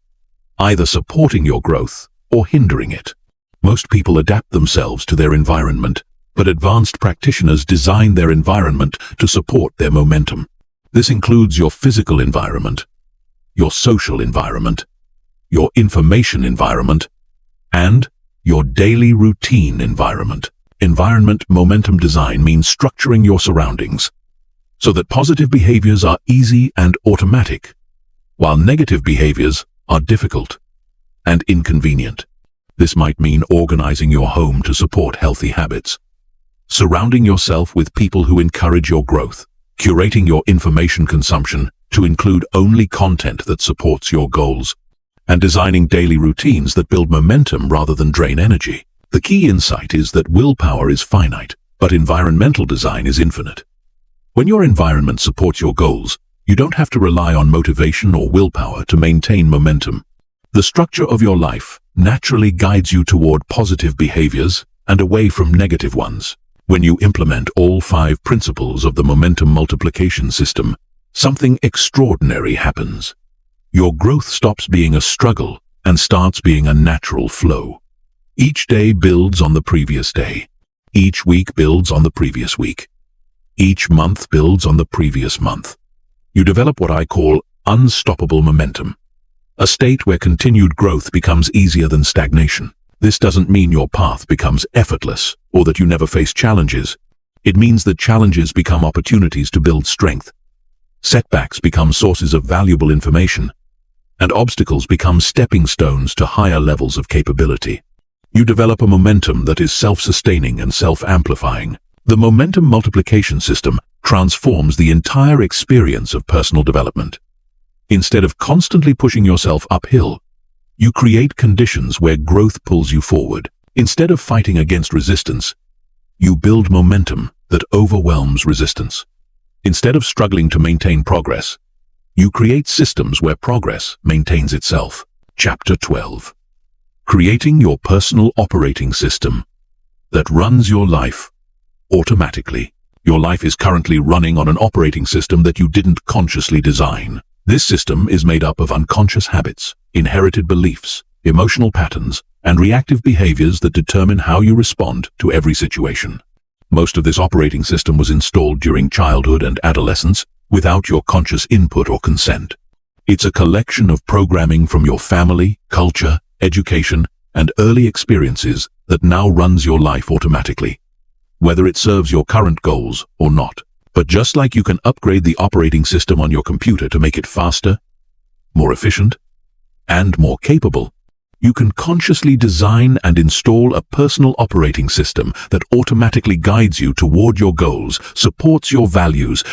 [SPEAKER 1] either supporting your growth or hindering it. Most people adapt themselves to their environment, but advanced practitioners design their environment to support their momentum. This includes your physical environment, your social environment, your information environment, and your daily routine environment. Environment momentum design means structuring your surroundings so that positive behaviors are easy and automatic, while negative behaviors are difficult and inconvenient. This might mean organizing your home to support healthy habits, surrounding yourself with people who encourage your growth, curating your information consumption to include only content that supports your goals, and designing daily routines that build momentum rather than drain energy. The key insight is that willpower is finite, but environmental design is infinite. When your environment supports your goals, you don't have to rely on motivation or willpower to maintain momentum. The structure of your life naturally guides you toward positive behaviors and away from negative ones. When you implement all 5 principles of the momentum multiplication system, something extraordinary happens. Your growth stops being a struggle and starts being a natural flow. Each day builds on the previous day. Each week builds on the previous week. Each month builds on the previous month. You develop what I call unstoppable momentum, a state where continued growth becomes easier than stagnation. This doesn't mean your path becomes effortless or that you never face challenges. It means that challenges become opportunities to build strength. Setbacks become sources of valuable information, and obstacles become stepping stones to higher levels of capability. You develop a momentum that is self-sustaining and self-amplifying. The momentum multiplication system transforms the entire experience of personal development. Instead of constantly pushing yourself uphill, you create conditions where growth pulls you forward. Instead of fighting against resistance, you build momentum that overwhelms resistance. Instead of struggling to maintain progress, you create systems where progress maintains itself. Chapter 12. Creating your personal operating system that runs your life automatically. Your life is currently running on an operating system that you didn't consciously design. This system is made up of unconscious habits, inherited beliefs, emotional patterns, and reactive behaviors that determine how you respond to every situation. Most of this operating system was installed during childhood and adolescence without your conscious input or consent. It's a collection of programming from your family, culture, education, and early experiences that now runs your life automatically, whether it serves your current goals or not. But just like you can upgrade the operating system on your computer to make it faster, more efficient, and more capable, you can consciously design and install a personal operating system that automatically guides you toward your goals, supports your values,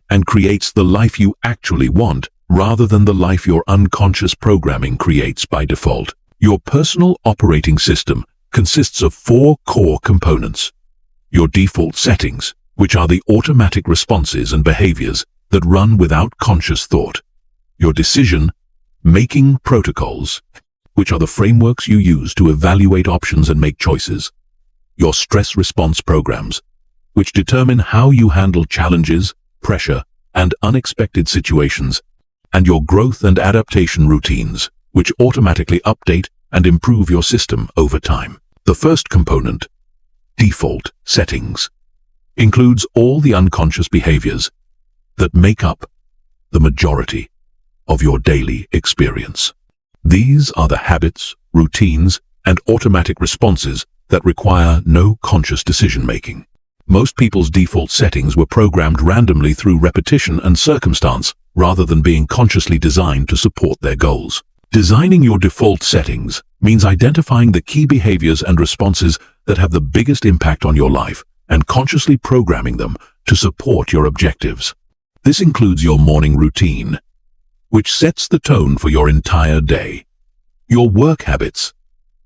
[SPEAKER 1] and creates the life you actually want rather than the life your unconscious programming creates by default. Your personal operating system consists of 4 core components. Your default settings, which are the automatic responses and behaviors that run without conscious thought. Your decision-making protocols, which are the frameworks you use to evaluate options and make choices. Your stress response programs, which determine how you handle challenges, pressure, and unexpected situations. And your growth and adaptation routines, which automatically update and improve your system over time. The first component, default settings, includes all the unconscious behaviors that make up the majority of your daily experience. These are the habits, routines, and automatic responses that require no conscious decision-making. Most people's default settings were programmed randomly through repetition and circumstance, rather than being consciously designed to support their goals. Designing your default settings means identifying the key behaviors and responses that have the biggest impact on your life and consciously programming them to support your objectives. This includes your morning routine, which sets the tone for your entire day. Your work habits,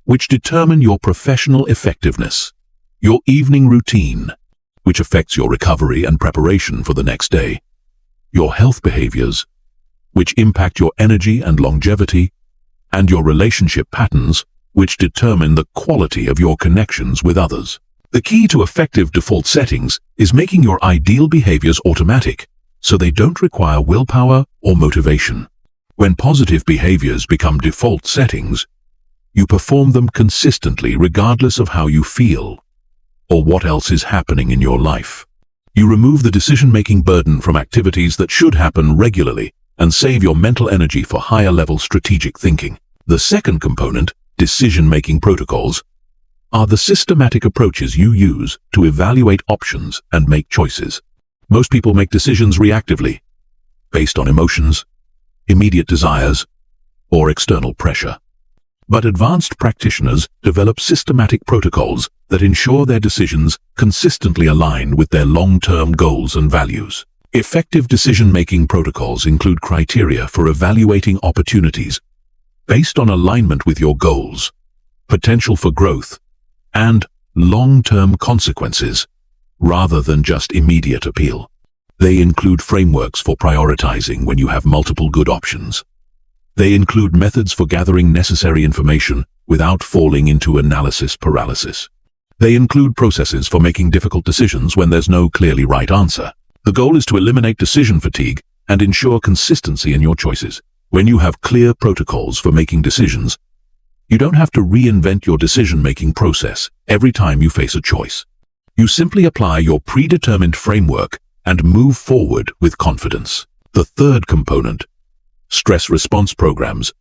[SPEAKER 1] which determine your professional effectiveness. Your evening routine, which affects your recovery and preparation for the next day. Your health behaviors, which impact your energy and longevity. And your relationship patterns, which determine the quality of your connections with others. The key to effective default settings is making your ideal behaviors automatic, so they don't require willpower or motivation. When positive behaviors become default settings, you perform them consistently regardless of how you feel or what else is happening in your life. You remove the decision-making burden from activities that should happen regularly and save your mental energy for higher-level strategic thinking. The second component, decision-making protocols, are the systematic approaches you use to evaluate options and make choices. Most people make decisions reactively, based on emotions, immediate desires, or external pressure. But advanced practitioners develop systematic protocols that ensure their decisions consistently align with their long-term goals and values. Effective decision-making protocols include criteria for evaluating opportunities based on alignment with your goals, potential for growth, and long-term consequences, rather than just immediate appeal. They include frameworks for prioritizing when you have multiple good options. They include methods for gathering necessary information without falling into analysis paralysis. They include processes for making difficult decisions when there's no clearly right answer. The goal is to eliminate decision fatigue and ensure consistency in your choices. When you have clear protocols for making decisions, you don't have to reinvent your decision-making process every time you face a choice. You simply apply your predetermined framework and move forward with confidence. The third component, stress response programs,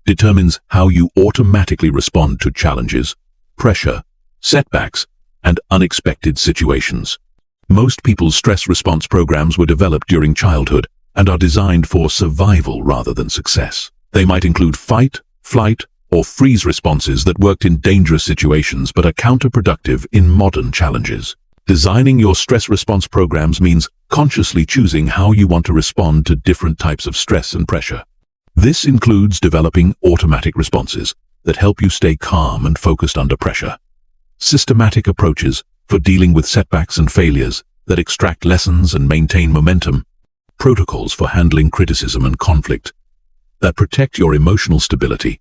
[SPEAKER 1] determines how you automatically respond to challenges, pressure, setbacks, and unexpected situations. Most people's stress response programs were developed during childhood and are designed for survival rather than success. They might include fight, flight, or freeze responses that worked in dangerous situations but are counterproductive in modern challenges. Designing your stress response programs means consciously choosing how you want to respond to different types of stress and pressure. This includes developing automatic responses that help you stay calm and focused under pressure, systematic approaches for dealing with setbacks and failures that extract lessons and maintain momentum, protocols for handling criticism and conflict that protect your emotional stability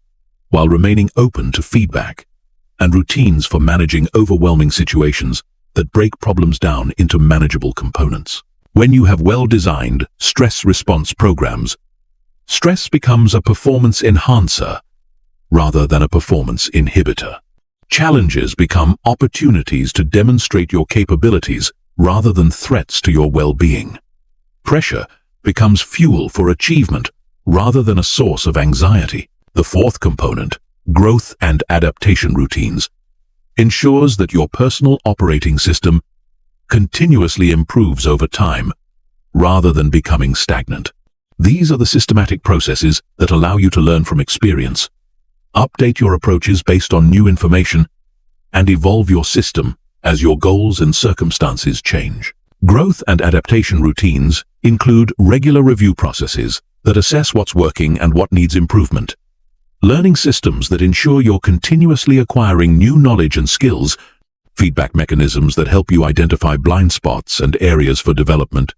[SPEAKER 1] while remaining open to feedback, and routines for managing overwhelming situations that break problems down into manageable components. When you have well-designed stress response programs, stress becomes a performance enhancer rather than a performance inhibitor. Challenges become opportunities to demonstrate your capabilities rather than threats to your well-being. Pressure becomes fuel for achievement rather than a source of anxiety. The fourth component, growth and adaptation routines, ensures that your personal operating system continuously improves over time rather than becoming stagnant. These are the systematic processes that allow you to learn from experience, update your approaches based on new information, and evolve your system as your goals and circumstances change. Growth and adaptation routines include regular review processes that assess what's working and what needs improvement, learning systems that ensure you're continuously acquiring new knowledge and skills, feedback mechanisms that help you identify blind spots and areas for development,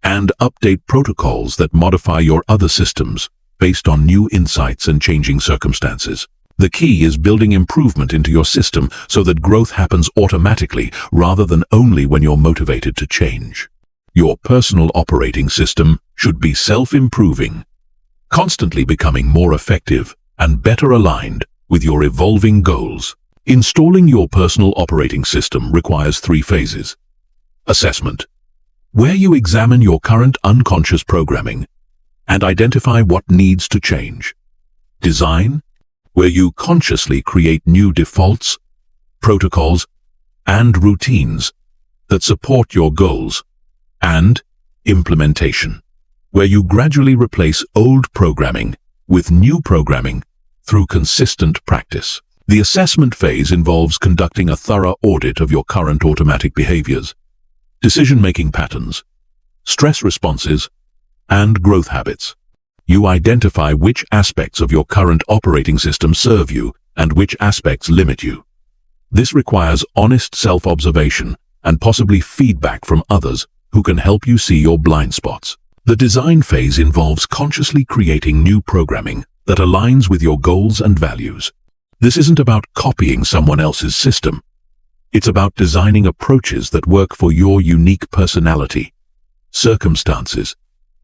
[SPEAKER 1] and update protocols that modify your other systems based on new insights and changing circumstances. The key is building improvement into your system so that growth happens automatically rather than only when you're motivated to change. Your personal operating system should be self-improving, constantly becoming more effective and better aligned with your evolving goals. Installing your personal operating system requires 3 phases. Assessment, where you examine your current unconscious programming and identify what needs to change. Design, where you consciously create new defaults, protocols, and routines that support your goals. And implementation, where you gradually replace old programming with new programming through consistent practice. The assessment phase involves conducting a thorough audit of your current automatic behaviors, decision-making patterns, stress responses, and growth habits. You identify which aspects of your current operating system serve you and which aspects limit you. This requires honest self-observation and possibly feedback from others who can help you see your blind spots. The design phase involves consciously creating new programming that aligns with your goals and values. This isn't about copying someone else's system. It's about designing approaches that work for your unique personality, circumstances,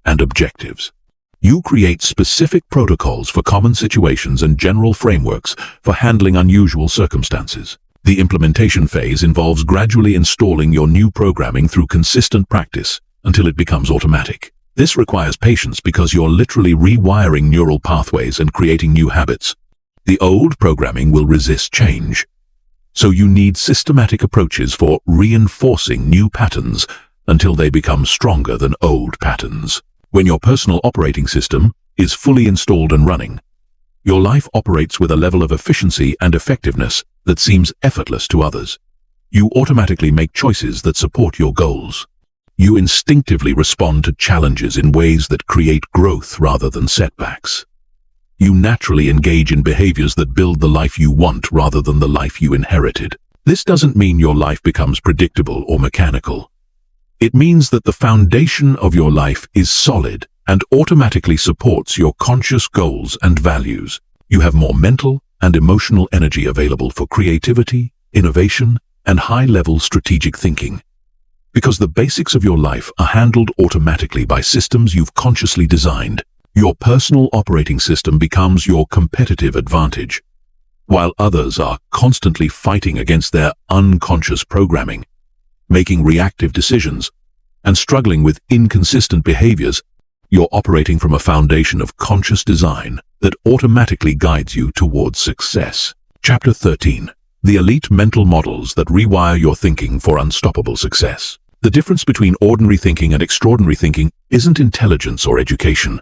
[SPEAKER 1] and objectives. You create specific protocols for common situations and general frameworks for handling unusual circumstances. The implementation phase involves gradually installing your new programming through consistent practice until it becomes automatic. This requires patience because you're literally rewiring neural pathways and creating new habits. The old programming will resist change, so you need systematic approaches for reinforcing new patterns until they become stronger than old patterns. When your personal operating system is fully installed and running, your life operates with a level of efficiency and effectiveness that seems effortless to others. You automatically make choices that support your goals. You instinctively respond to challenges in ways that create growth rather than setbacks. You naturally engage in behaviors that build the life you want rather than the life you inherited. This doesn't mean your life becomes predictable or mechanical. It means that the foundation of your life is solid and automatically supports your conscious goals and values. You have more mental and emotional energy available for creativity, innovation, and high-level strategic thinking. Because the basics of your life are handled automatically by systems you've consciously designed, your personal operating system becomes your competitive advantage. While others are constantly fighting against their unconscious programming, making reactive decisions, and struggling with inconsistent behaviors, You're operating from a foundation of conscious design that automatically guides you towards success. Chapter 13. The elite mental models that rewire your thinking for unstoppable success. The difference between ordinary thinking and extraordinary thinking isn't intelligence or education.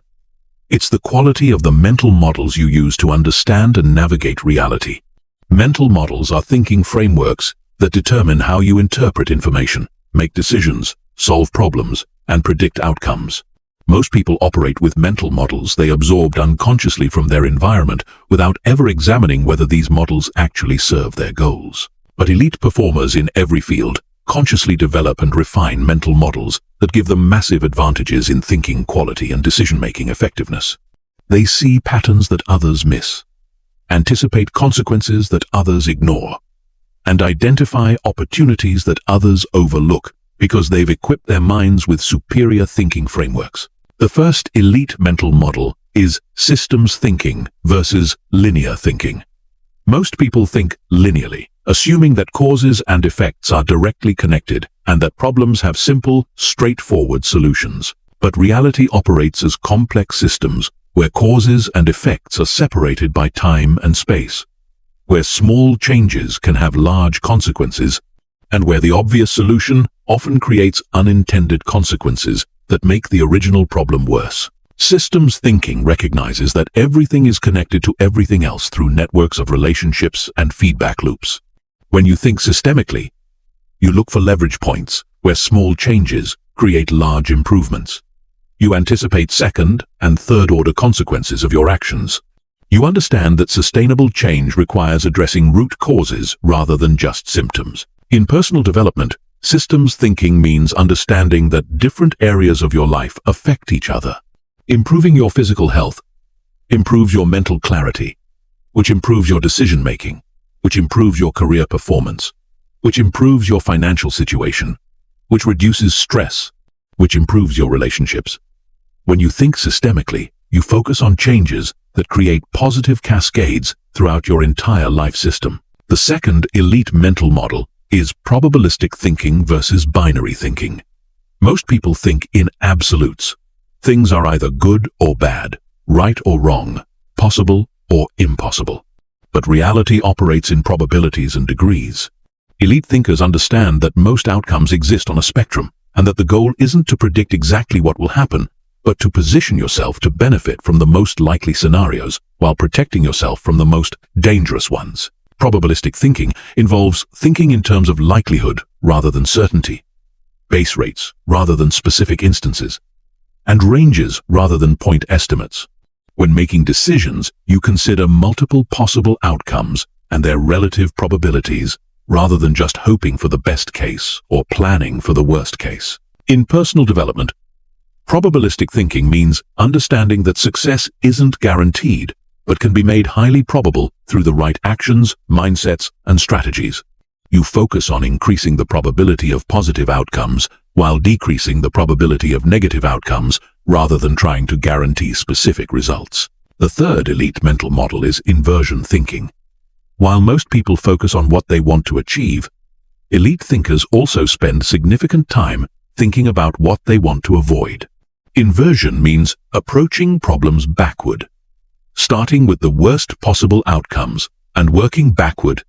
[SPEAKER 1] It's the quality of the mental models you use to understand and navigate reality. Mental models are thinking frameworks that determine how you interpret information, make decisions, solve problems, and predict outcomes. Most people operate with mental models they absorbed unconsciously from their environment without ever examining whether these models actually serve their goals. But elite performers in every field consciously develop and refine mental models that give them massive advantages in thinking quality and decision-making effectiveness. They see patterns that others miss, anticipate consequences that others ignore, and identify opportunities that others overlook because they've equipped their minds with superior thinking frameworks. The first elite mental model is systems thinking versus linear thinking. Most people think linearly, assuming that causes and effects are directly connected and that problems have simple, straightforward solutions. But reality operates as complex systems where causes and effects are separated by time and space, where small changes can have large consequences, and where the obvious solution often creates unintended consequences that make the original problem worse. Systems thinking recognizes that everything is connected to everything else through networks of relationships and feedback loops. When you think systemically, you look for leverage points where small changes create large improvements. You anticipate second and third-order consequences of your actions. You understand that sustainable change requires addressing root causes rather than just symptoms. In personal development, systems thinking means understanding that different areas of your life affect each other. Improving your physical health improves your mental clarity, which improves your decision-making, which improves your career performance, which improves your financial situation, which reduces stress, which improves your relationships. When you think systemically, you focus on changes that create positive cascades throughout your entire life system. The second elite mental model is probabilistic thinking versus binary thinking. Most people think in absolutes. Things are either good or bad, right or wrong, possible or impossible. But reality operates in probabilities and degrees. Elite thinkers understand that most outcomes exist on a spectrum, and that the goal isn't to predict exactly what will happen, but to position yourself to benefit from the most likely scenarios while protecting yourself from the most dangerous ones. Probabilistic thinking involves thinking in terms of likelihood rather than certainty, base rates rather than specific instances, and ranges rather than point estimates. When making decisions, you consider multiple possible outcomes and their relative probabilities rather than just hoping for the best case or planning for the worst case. In personal development, probabilistic thinking means understanding that success isn't guaranteed, but can be made highly probable through the right actions, mindsets, and strategies. You focus on increasing the probability of positive outcomes while decreasing the probability of negative outcomes rather than trying to guarantee specific results. The third elite mental model is inversion thinking. While most people focus on what they want to achieve, elite thinkers also spend significant time thinking about what they want to avoid. Inversion means approaching problems backward, starting with the worst possible outcomes and working backward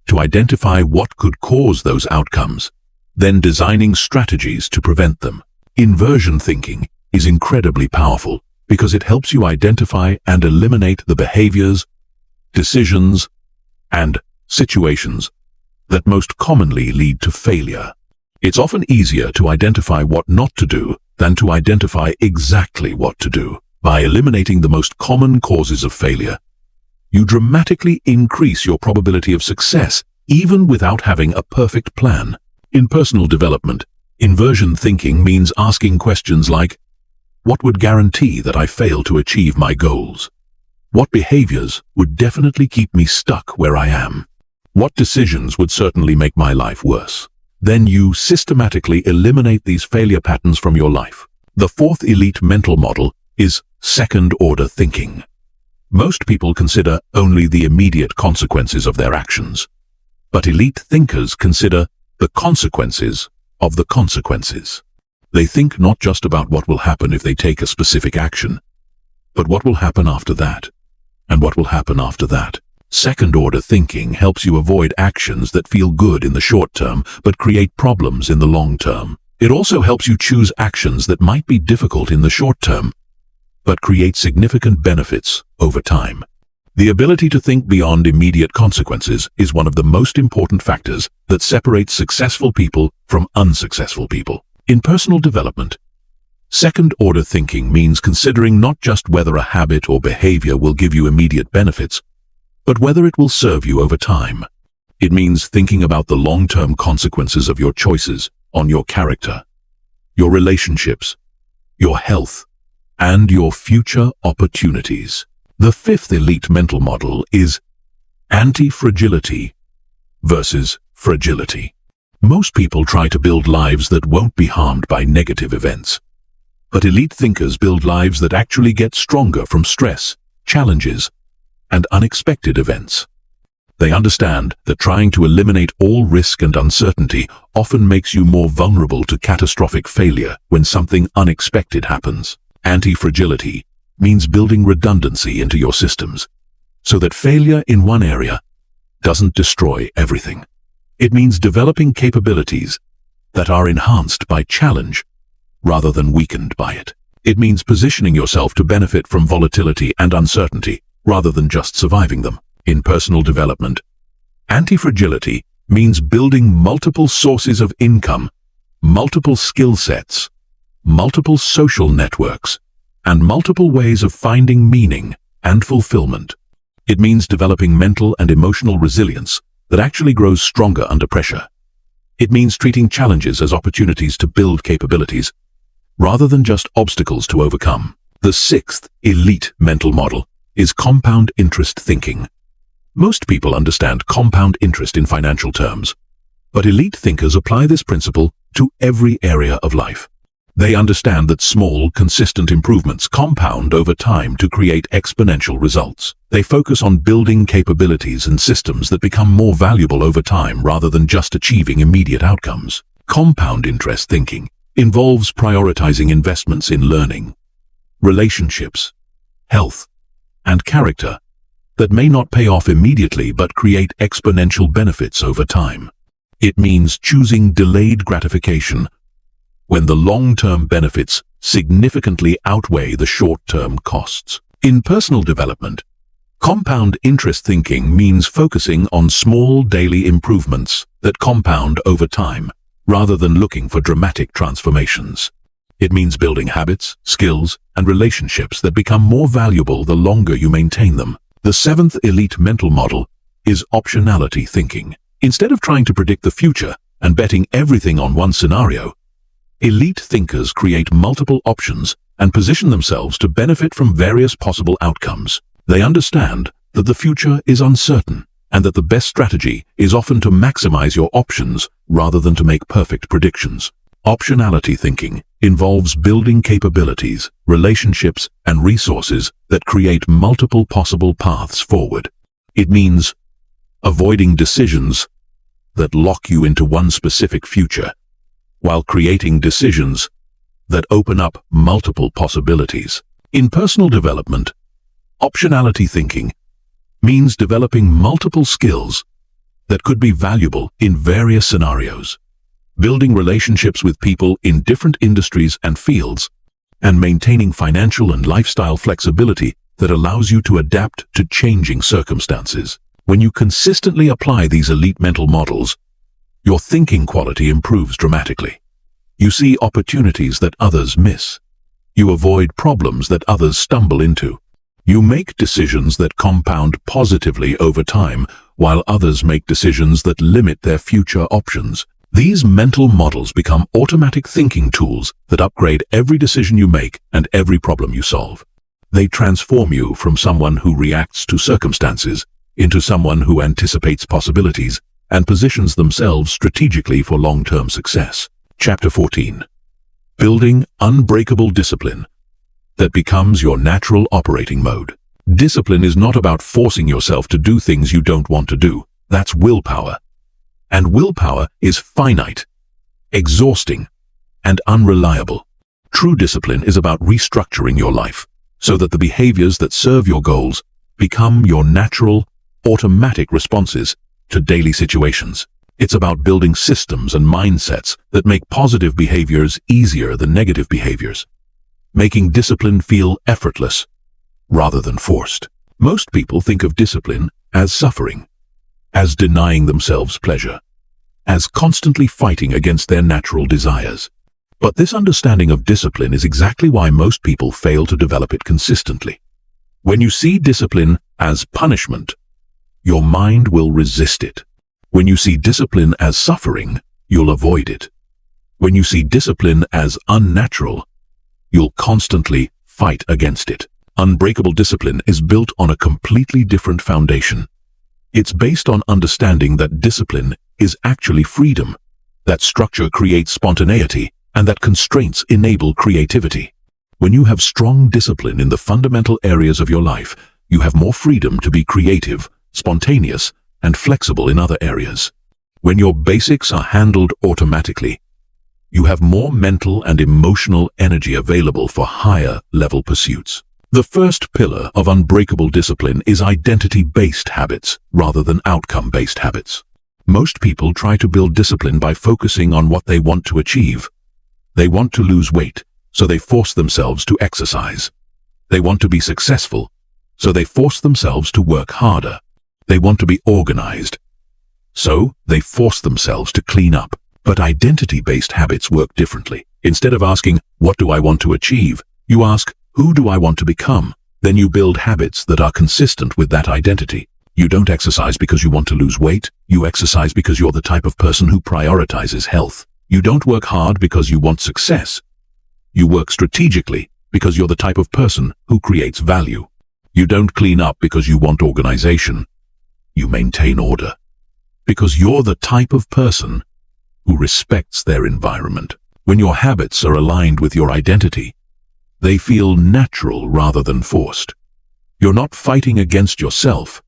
[SPEAKER 1] to identify what could cause those outcomes, then designing strategies to prevent them. Inversion thinking is incredibly powerful because it helps you identify and eliminate the behaviors, decisions, and situations that most commonly lead to failure. It's often easier to identify what not to do than to identify exactly what to do. By eliminating the most common causes of failure, you dramatically increase your probability of success even without having a perfect plan. In personal development, inversion thinking means asking questions like, what would guarantee that I fail to achieve my goals? What behaviors would definitely keep me stuck where I am? What decisions would certainly make my life worse? Then you systematically eliminate these failure patterns from your life. The fourth elite mental model is second-order thinking. Most people consider only the immediate consequences of their actions, but elite thinkers consider the consequences of the consequences. They think not just about what will happen if they take a specific action, but what will happen after that, and what will happen after that. Second-order thinking helps you avoid actions that feel good in the short term but create problems in the long term. It also helps you choose actions that might be difficult in the short term, but create significant benefits over time. The ability to think beyond immediate consequences is one of the most important factors that separates successful people from unsuccessful people. In personal development, second-order thinking means considering not just whether a habit or behavior will give you immediate benefits, but whether it will serve you over time. It means thinking about the long-term consequences of your choices on your character, your relationships, your health, and your future opportunities. The fifth elite mental model is anti-fragility versus fragility. Most people try to build lives that won't be harmed by negative events. But elite thinkers build lives that actually get stronger from stress, challenges, and unexpected events. They understand that trying to eliminate all risk and uncertainty often makes you more vulnerable to catastrophic failure when something unexpected happens. Anti-fragility means building redundancy into your systems, so that failure in one area doesn't destroy everything. It means developing capabilities that are enhanced by challenge rather than weakened by it. It means positioning yourself to benefit from volatility and uncertainty rather than just surviving them. In personal development, anti-fragility means building multiple sources of income, multiple skill sets, multiple social networks, and multiple ways of finding meaning and fulfillment. It means developing mental and emotional resilience that actually grows stronger under pressure. It means treating challenges as opportunities to build capabilities, rather than just obstacles to overcome. The sixth elite mental model is compound interest thinking. Most people understand compound interest in financial terms, but elite thinkers apply this principle to every area of life. They understand that small, consistent improvements compound over time to create exponential results. They focus on building capabilities and systems that become more valuable over time rather than just achieving immediate outcomes. Compound interest thinking involves prioritizing investments in learning, relationships, health, and character that may not pay off immediately but create exponential benefits over time. It means choosing delayed gratification when the long-term benefits significantly outweigh the short-term costs. In personal development, compound interest thinking means focusing on small daily improvements that compound over time, rather than looking for dramatic transformations. It means building habits, skills, and relationships that become more valuable the longer you maintain them. The seventh elite mental model is optionality thinking. Instead of trying to predict the future and betting everything on one scenario, elite thinkers create multiple options and position themselves to benefit from various possible outcomes. They understand that the future is uncertain and that the best strategy is often to maximize your options rather than to make perfect predictions. Optionality thinking involves building capabilities, relationships, and resources that create multiple possible paths forward. It means avoiding decisions that lock you into one specific future, while creating decisions that open up multiple possibilities. In personal development, optionality thinking means developing multiple skills that could be valuable in various scenarios, building relationships with people in different industries and fields, and maintaining financial and lifestyle flexibility that allows you to adapt to changing circumstances. When you consistently apply these elite mental models, your thinking quality improves dramatically. You see opportunities that others miss. You avoid problems that others stumble into. You make decisions that compound positively over time, while others make decisions that limit their future options. These mental models become automatic thinking tools that upgrade every decision you make and every problem you solve. They transform you from someone who reacts to circumstances into someone who anticipates possibilities and positions themselves strategically for long-term success. Chapter 14. Building unbreakable discipline that becomes your natural operating mode. Discipline is not about forcing yourself to do things you don't want to do. That's willpower. And willpower is finite, exhausting, and unreliable. True discipline is about restructuring your life so that the behaviors that serve your goals become your natural, automatic responses to daily situations. It's about building systems and mindsets that make positive behaviors easier than negative behaviors, making discipline feel effortless rather than forced. Most people think of discipline as suffering, as denying themselves pleasure, as constantly fighting against their natural desires. But this understanding of discipline is exactly why most people fail to develop it consistently. When you see discipline as punishment, your mind will resist it. When you see discipline as suffering, you'll avoid it. When you see discipline as unnatural, you'll constantly fight against it. Unbreakable discipline is built on a completely different foundation. It's based on understanding that discipline is actually freedom, that structure creates spontaneity, and that constraints enable creativity. When you have strong discipline in the fundamental areas of your life, you have more freedom to be creative, spontaneous, and flexible in other areas. When your basics are handled automatically, you have more mental and emotional energy available for higher-level pursuits. The first pillar of unbreakable discipline is identity-based habits rather than outcome-based habits. Most people try to build discipline by focusing on what they want to achieve. They want to lose weight, so they force themselves to exercise. They want to be successful, so they force themselves to work harder. They want to be organized, so they force themselves to clean up. But identity-based habits work differently. Instead of asking, "What do I want to achieve?" you ask, "Who do I want to become?" Then you build habits that are consistent with that identity. You don't exercise because you want to lose weight. You exercise because you're the type of person who prioritizes health. You don't work hard because you want success. You work strategically because you're the type of person who creates value. You don't clean up because you want organization. You maintain order because you're the type of person who respects their environment. When your habits are aligned with your identity, they feel natural rather than forced. You're not fighting against yourself.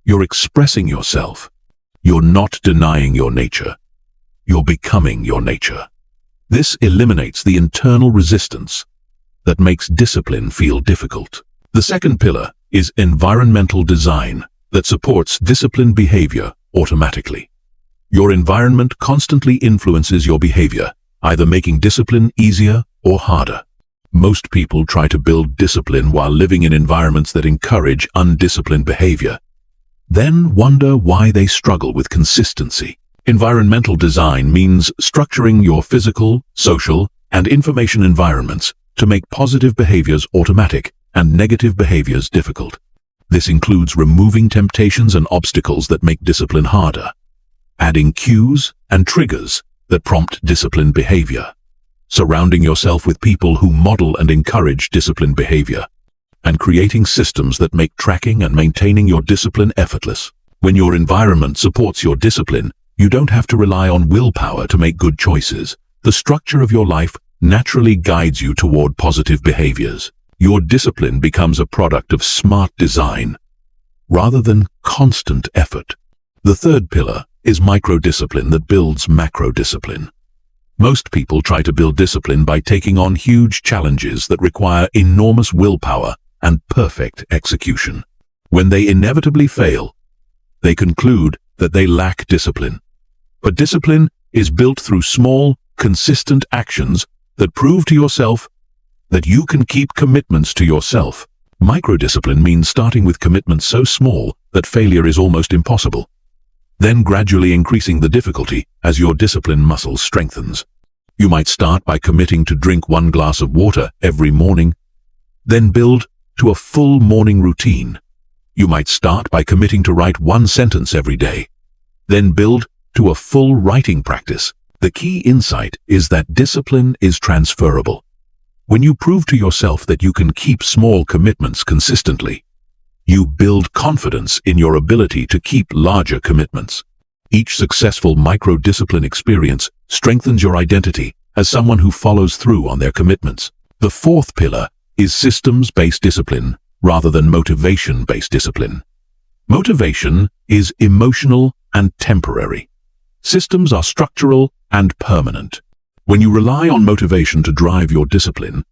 [SPEAKER 1] You're expressing yourself. You're not denying your nature. You're becoming your nature. This eliminates the internal resistance that makes discipline feel difficult. The second pillar is environmental design that supports disciplined behavior automatically. Your environment constantly influences your behavior, either making discipline easier or harder. Most people try to build discipline while living in environments that encourage undisciplined behavior, then wonder why they struggle with consistency. Environmental design means structuring your physical, social, and information environments to make positive behaviors automatic and negative behaviors difficult. This includes removing temptations and obstacles that make discipline harder, adding cues and triggers that prompt disciplined behavior, surrounding yourself with people who model and encourage disciplined behavior, and creating systems that make tracking and maintaining your discipline effortless. When your environment supports your discipline, you don't have to rely on willpower to make good choices. The structure of your life naturally guides you toward positive behaviors. Your discipline becomes a product of smart design rather than constant effort. The third pillar is micro-discipline that builds macro-discipline. Most people try to build discipline by taking on huge challenges that require enormous willpower and perfect execution. When they inevitably fail, they conclude that they lack discipline. But discipline is built through small, consistent actions that prove to yourself that you can keep commitments to yourself. Microdiscipline means starting with commitments so small that failure is almost impossible, then gradually increasing the difficulty as your discipline muscle strengthens. You might start by committing to drink 1 glass of water every morning, then build to a full morning routine. You might start by committing to write 1 sentence every day, then build to a full writing practice. The key insight is that discipline is transferable. When you prove to yourself that you can keep small commitments consistently, you build confidence in your ability to keep larger commitments. Each successful micro-discipline experience strengthens your identity as someone who follows through on their commitments. The fourth pillar is systems-based discipline rather than motivation-based discipline. Motivation is emotional and temporary. Systems are structural and permanent. When you rely on motivation to drive your discipline,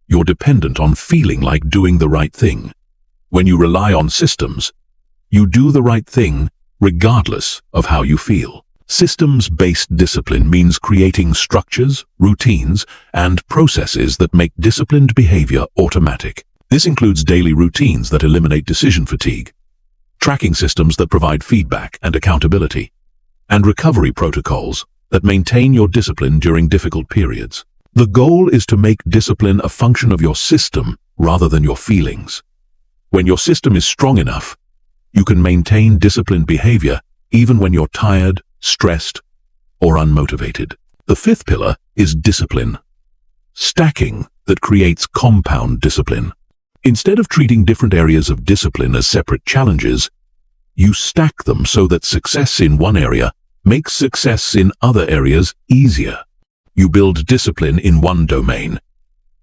[SPEAKER 1] you're dependent on feeling like doing the right thing. When you rely on systems, you do the right thing regardless of how you feel. Systems-based discipline means creating structures, routines, and processes that make disciplined behavior automatic. This includes daily routines that eliminate decision fatigue, tracking systems that provide feedback and accountability, and recovery protocols that maintain your discipline during difficult periods. The goal is to make discipline a function of your system rather than your feelings. When your system is strong enough, you can maintain disciplined behavior even when you're tired, stressed, or unmotivated. The fifth pillar is discipline. Stacking that creates compound discipline. Instead of treating different areas of discipline as separate challenges, you stack them so that success in one area makes success in other areas easier. You build discipline in one domain,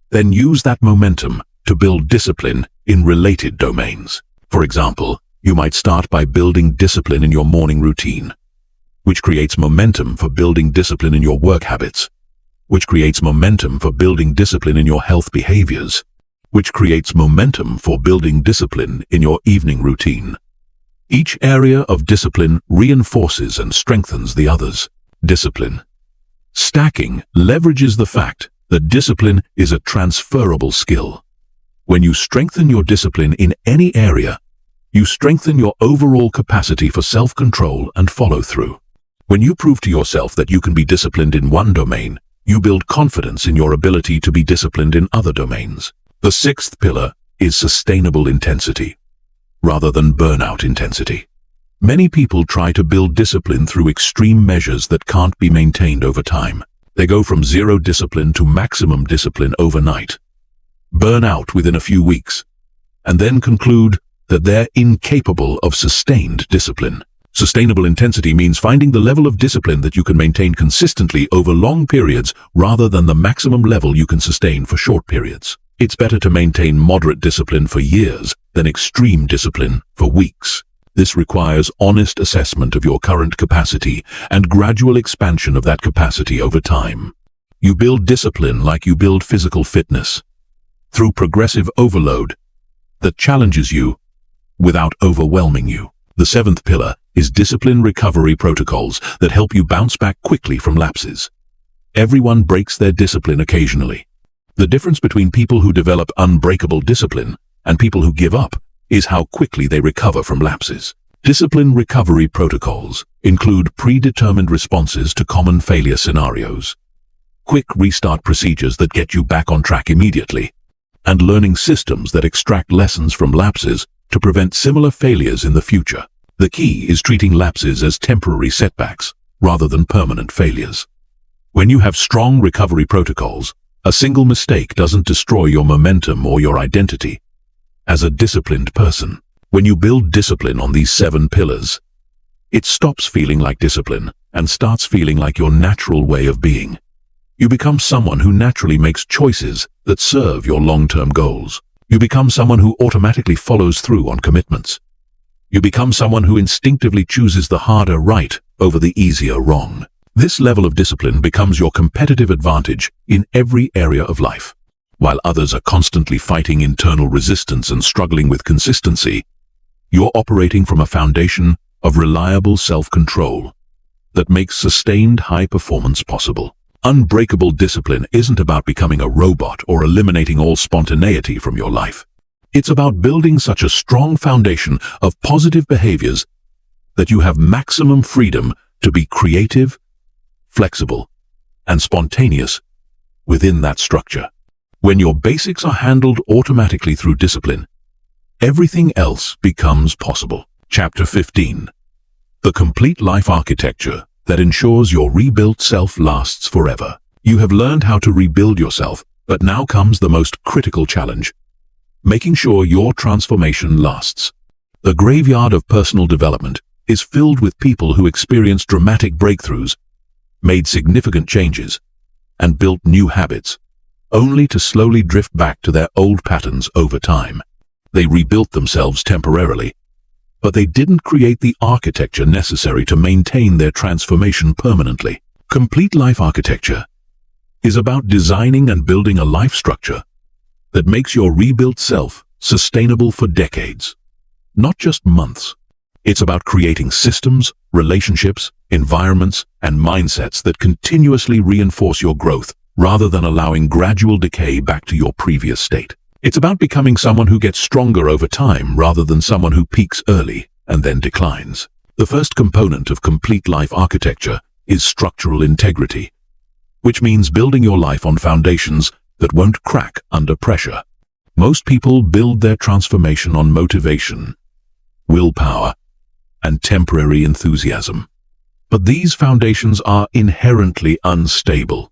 [SPEAKER 1] then use that momentum to build discipline in related domains. For example, you might start by building discipline in your morning routine, which creates momentum for building discipline in your work habits, which creates momentum for building discipline in your health behaviors, which creates momentum for building discipline in your evening routine. Each area of discipline reinforces and strengthens the others. Discipline. Stacking leverages the fact that discipline is a transferable skill. When you strengthen your discipline in any area, you strengthen your overall capacity for self-control and follow-through. When you prove to yourself that you can be disciplined in one domain, you build confidence in your ability to be disciplined in other domains. The sixth pillar is sustainable intensity, rather than burnout intensity. Many people try to build discipline through extreme measures that can't be maintained over time. They go from zero discipline to maximum discipline overnight, burn out within a few weeks, and then conclude that they're incapable of sustained discipline. Sustainable intensity means finding the level of discipline that you can maintain consistently over long periods rather than the maximum level you can sustain for short periods. It's better to maintain moderate discipline for years than extreme discipline for weeks. This requires honest assessment of your current capacity and gradual expansion of that capacity over time. You build discipline like you build physical fitness, through progressive overload that challenges you without overwhelming you. The seventh pillar is discipline recovery protocols that help you bounce back quickly from lapses. Everyone breaks their discipline occasionally. The difference between people who develop unbreakable discipline and people who give up is how quickly they recover from lapses. Discipline recovery protocols include predetermined responses to common failure scenarios, quick restart procedures that get you back on track immediately, and learning systems that extract lessons from lapses to prevent similar failures in the future. The key is treating lapses as temporary setbacks rather than permanent failures. When you have strong recovery protocols, a single mistake doesn't destroy your momentum or your identity as a disciplined person. When you build discipline on these 7 pillars, it stops feeling like discipline and starts feeling like your natural way of being. You become someone who naturally makes choices that serve your long-term goals. You become someone who automatically follows through on commitments. You become someone who instinctively chooses the harder right over the easier wrong. This level of discipline becomes your competitive advantage in every area of life. While others are constantly fighting internal resistance and struggling with consistency, you're operating from a foundation of reliable self-control that makes sustained high performance possible. Unbreakable discipline isn't about becoming a robot or eliminating all spontaneity from your life. It's about building such a strong foundation of positive behaviors that you have maximum freedom to be creative, flexible, and spontaneous within that structure. When your basics are handled automatically through discipline, everything else becomes possible. Chapter 15. The complete life architecture that ensures your rebuilt self lasts forever. You have learned how to rebuild yourself, but now comes the most critical challenge: making sure your transformation lasts. The graveyard of personal development is filled with people who experienced dramatic breakthroughs, made significant changes, and built new habits, only to slowly drift back to their old patterns over time. They rebuilt themselves temporarily, but they didn't create the architecture necessary to maintain their transformation permanently. Complete life architecture is about designing and building a life structure that makes your rebuilt self sustainable for decades, not just months. It's about creating systems, relationships, environments, and mindsets that continuously reinforce your growth rather than allowing gradual decay back to your previous state. It's about becoming someone who gets stronger over time rather than someone who peaks early and then declines. The first component of complete life architecture is structural integrity, which means building your life on foundations that won't crack under pressure. Most people build their transformation on motivation, willpower, and temporary enthusiasm. But these foundations are inherently unstable.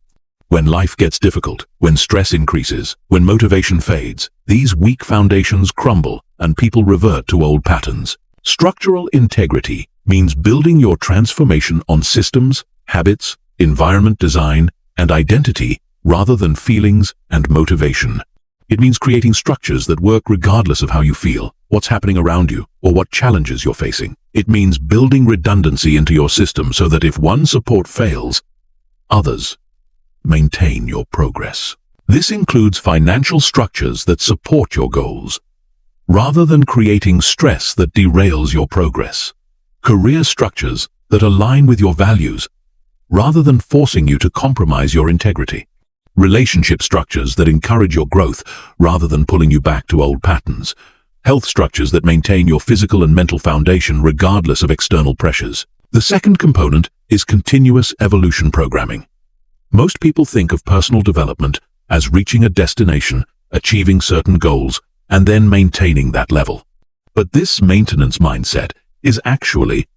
[SPEAKER 1] When life gets difficult, when stress increases, when motivation fades, these weak foundations crumble and people revert to old patterns. Structural integrity means building your transformation on systems, habits, environment design, and identity rather than feelings and motivation. It means creating structures that work regardless of how you feel, what's happening around you, or what challenges you're facing. It means building redundancy into your system so that if one support fails, others maintain your progress. This includes financial structures that support your goals, rather than creating stress that derails your progress. Career structures that align with your values, rather than forcing you to compromise your integrity. Relationship structures that encourage your growth, rather than pulling you back to old patterns. Health structures that maintain your physical and mental foundation regardless of external pressures. The second component is continuous evolution programming. Most people think of personal development as reaching a destination, achieving certain goals, and then maintaining that level. But this maintenance mindset is actually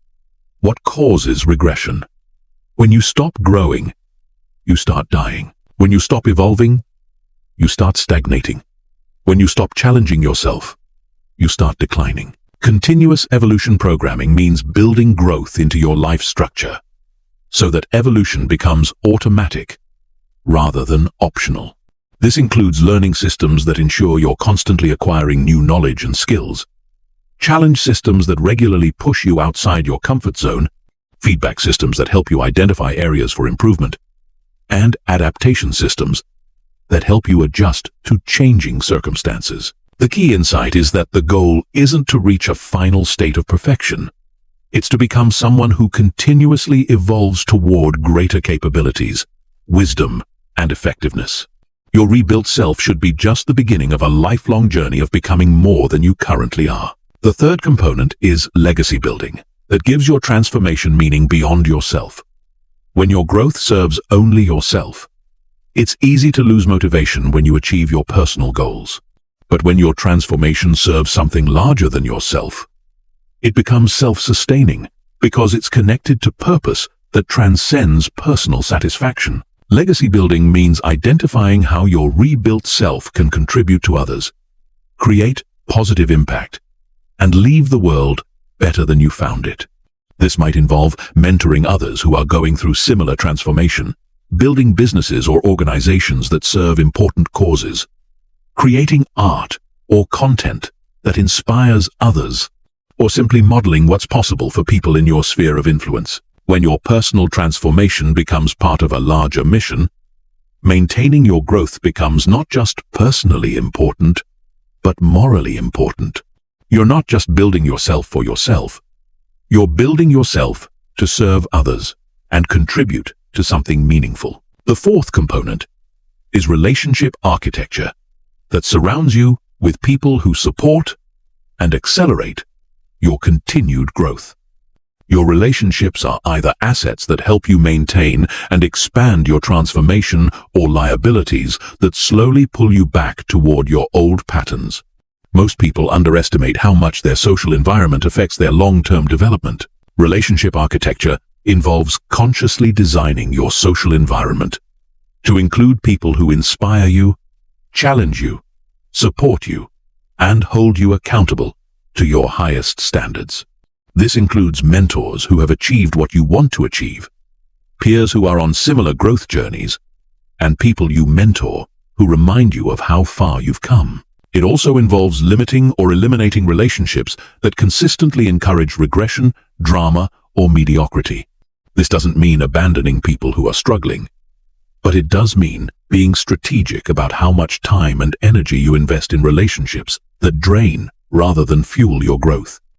[SPEAKER 1] what causes regression. When you stop growing, you start dying. When you stop evolving, you start stagnating. When you stop challenging yourself, you start declining. Continuous evolution programming means building growth into your life structure so that evolution becomes automatic rather than optional. This includes learning systems that ensure you're constantly acquiring new knowledge and skills, challenge systems that regularly push you outside your comfort zone, feedback systems that help you identify areas for improvement, and adaptation systems that help you adjust to changing circumstances. The key insight is that the goal isn't to reach a final state of perfection. It's to become someone who continuously evolves toward greater capabilities, wisdom, and effectiveness. Your rebuilt self should be just the beginning of a lifelong journey of becoming more than you currently are. The third component is legacy building, that gives your transformation meaning beyond yourself. When your growth serves only yourself, it's easy to lose motivation when you achieve your personal goals. But when your transformation serves something larger than yourself, it becomes self-sustaining because it's connected to purpose that transcends personal satisfaction. Legacy building means identifying how your rebuilt self can contribute to others, create positive impact, and leave the world better than you found it. This might involve mentoring others who are going through similar transformation, building businesses or organizations that serve important causes, creating art or content that inspires others, or simply modeling what's possible for people in your sphere of influence. When your personal transformation becomes part of a larger mission, maintaining your growth becomes not just personally important, but morally important. You're not just building yourself for yourself. You're building yourself to serve others and contribute to something meaningful. The fourth component is relationship architecture that surrounds you with people who support and accelerate your continued growth. Your relationships are either assets that help you maintain and expand your transformation or liabilities that slowly pull you back toward your old patterns. Most people underestimate how much their social environment affects their long-term development. Relationship architecture involves consciously designing your social environment to include people who inspire you, challenge you, support you, and hold you accountable to your highest standards. This includes mentors who have achieved what you want to achieve, peers who are on similar growth journeys, and people you mentor who remind you of how far you've come. It also involves limiting or eliminating relationships that consistently encourage regression, drama, or mediocrity. This doesn't mean abandoning people who are struggling. But it does mean being strategic about how much time and energy you invest in relationships that drain rather than fuel your growth.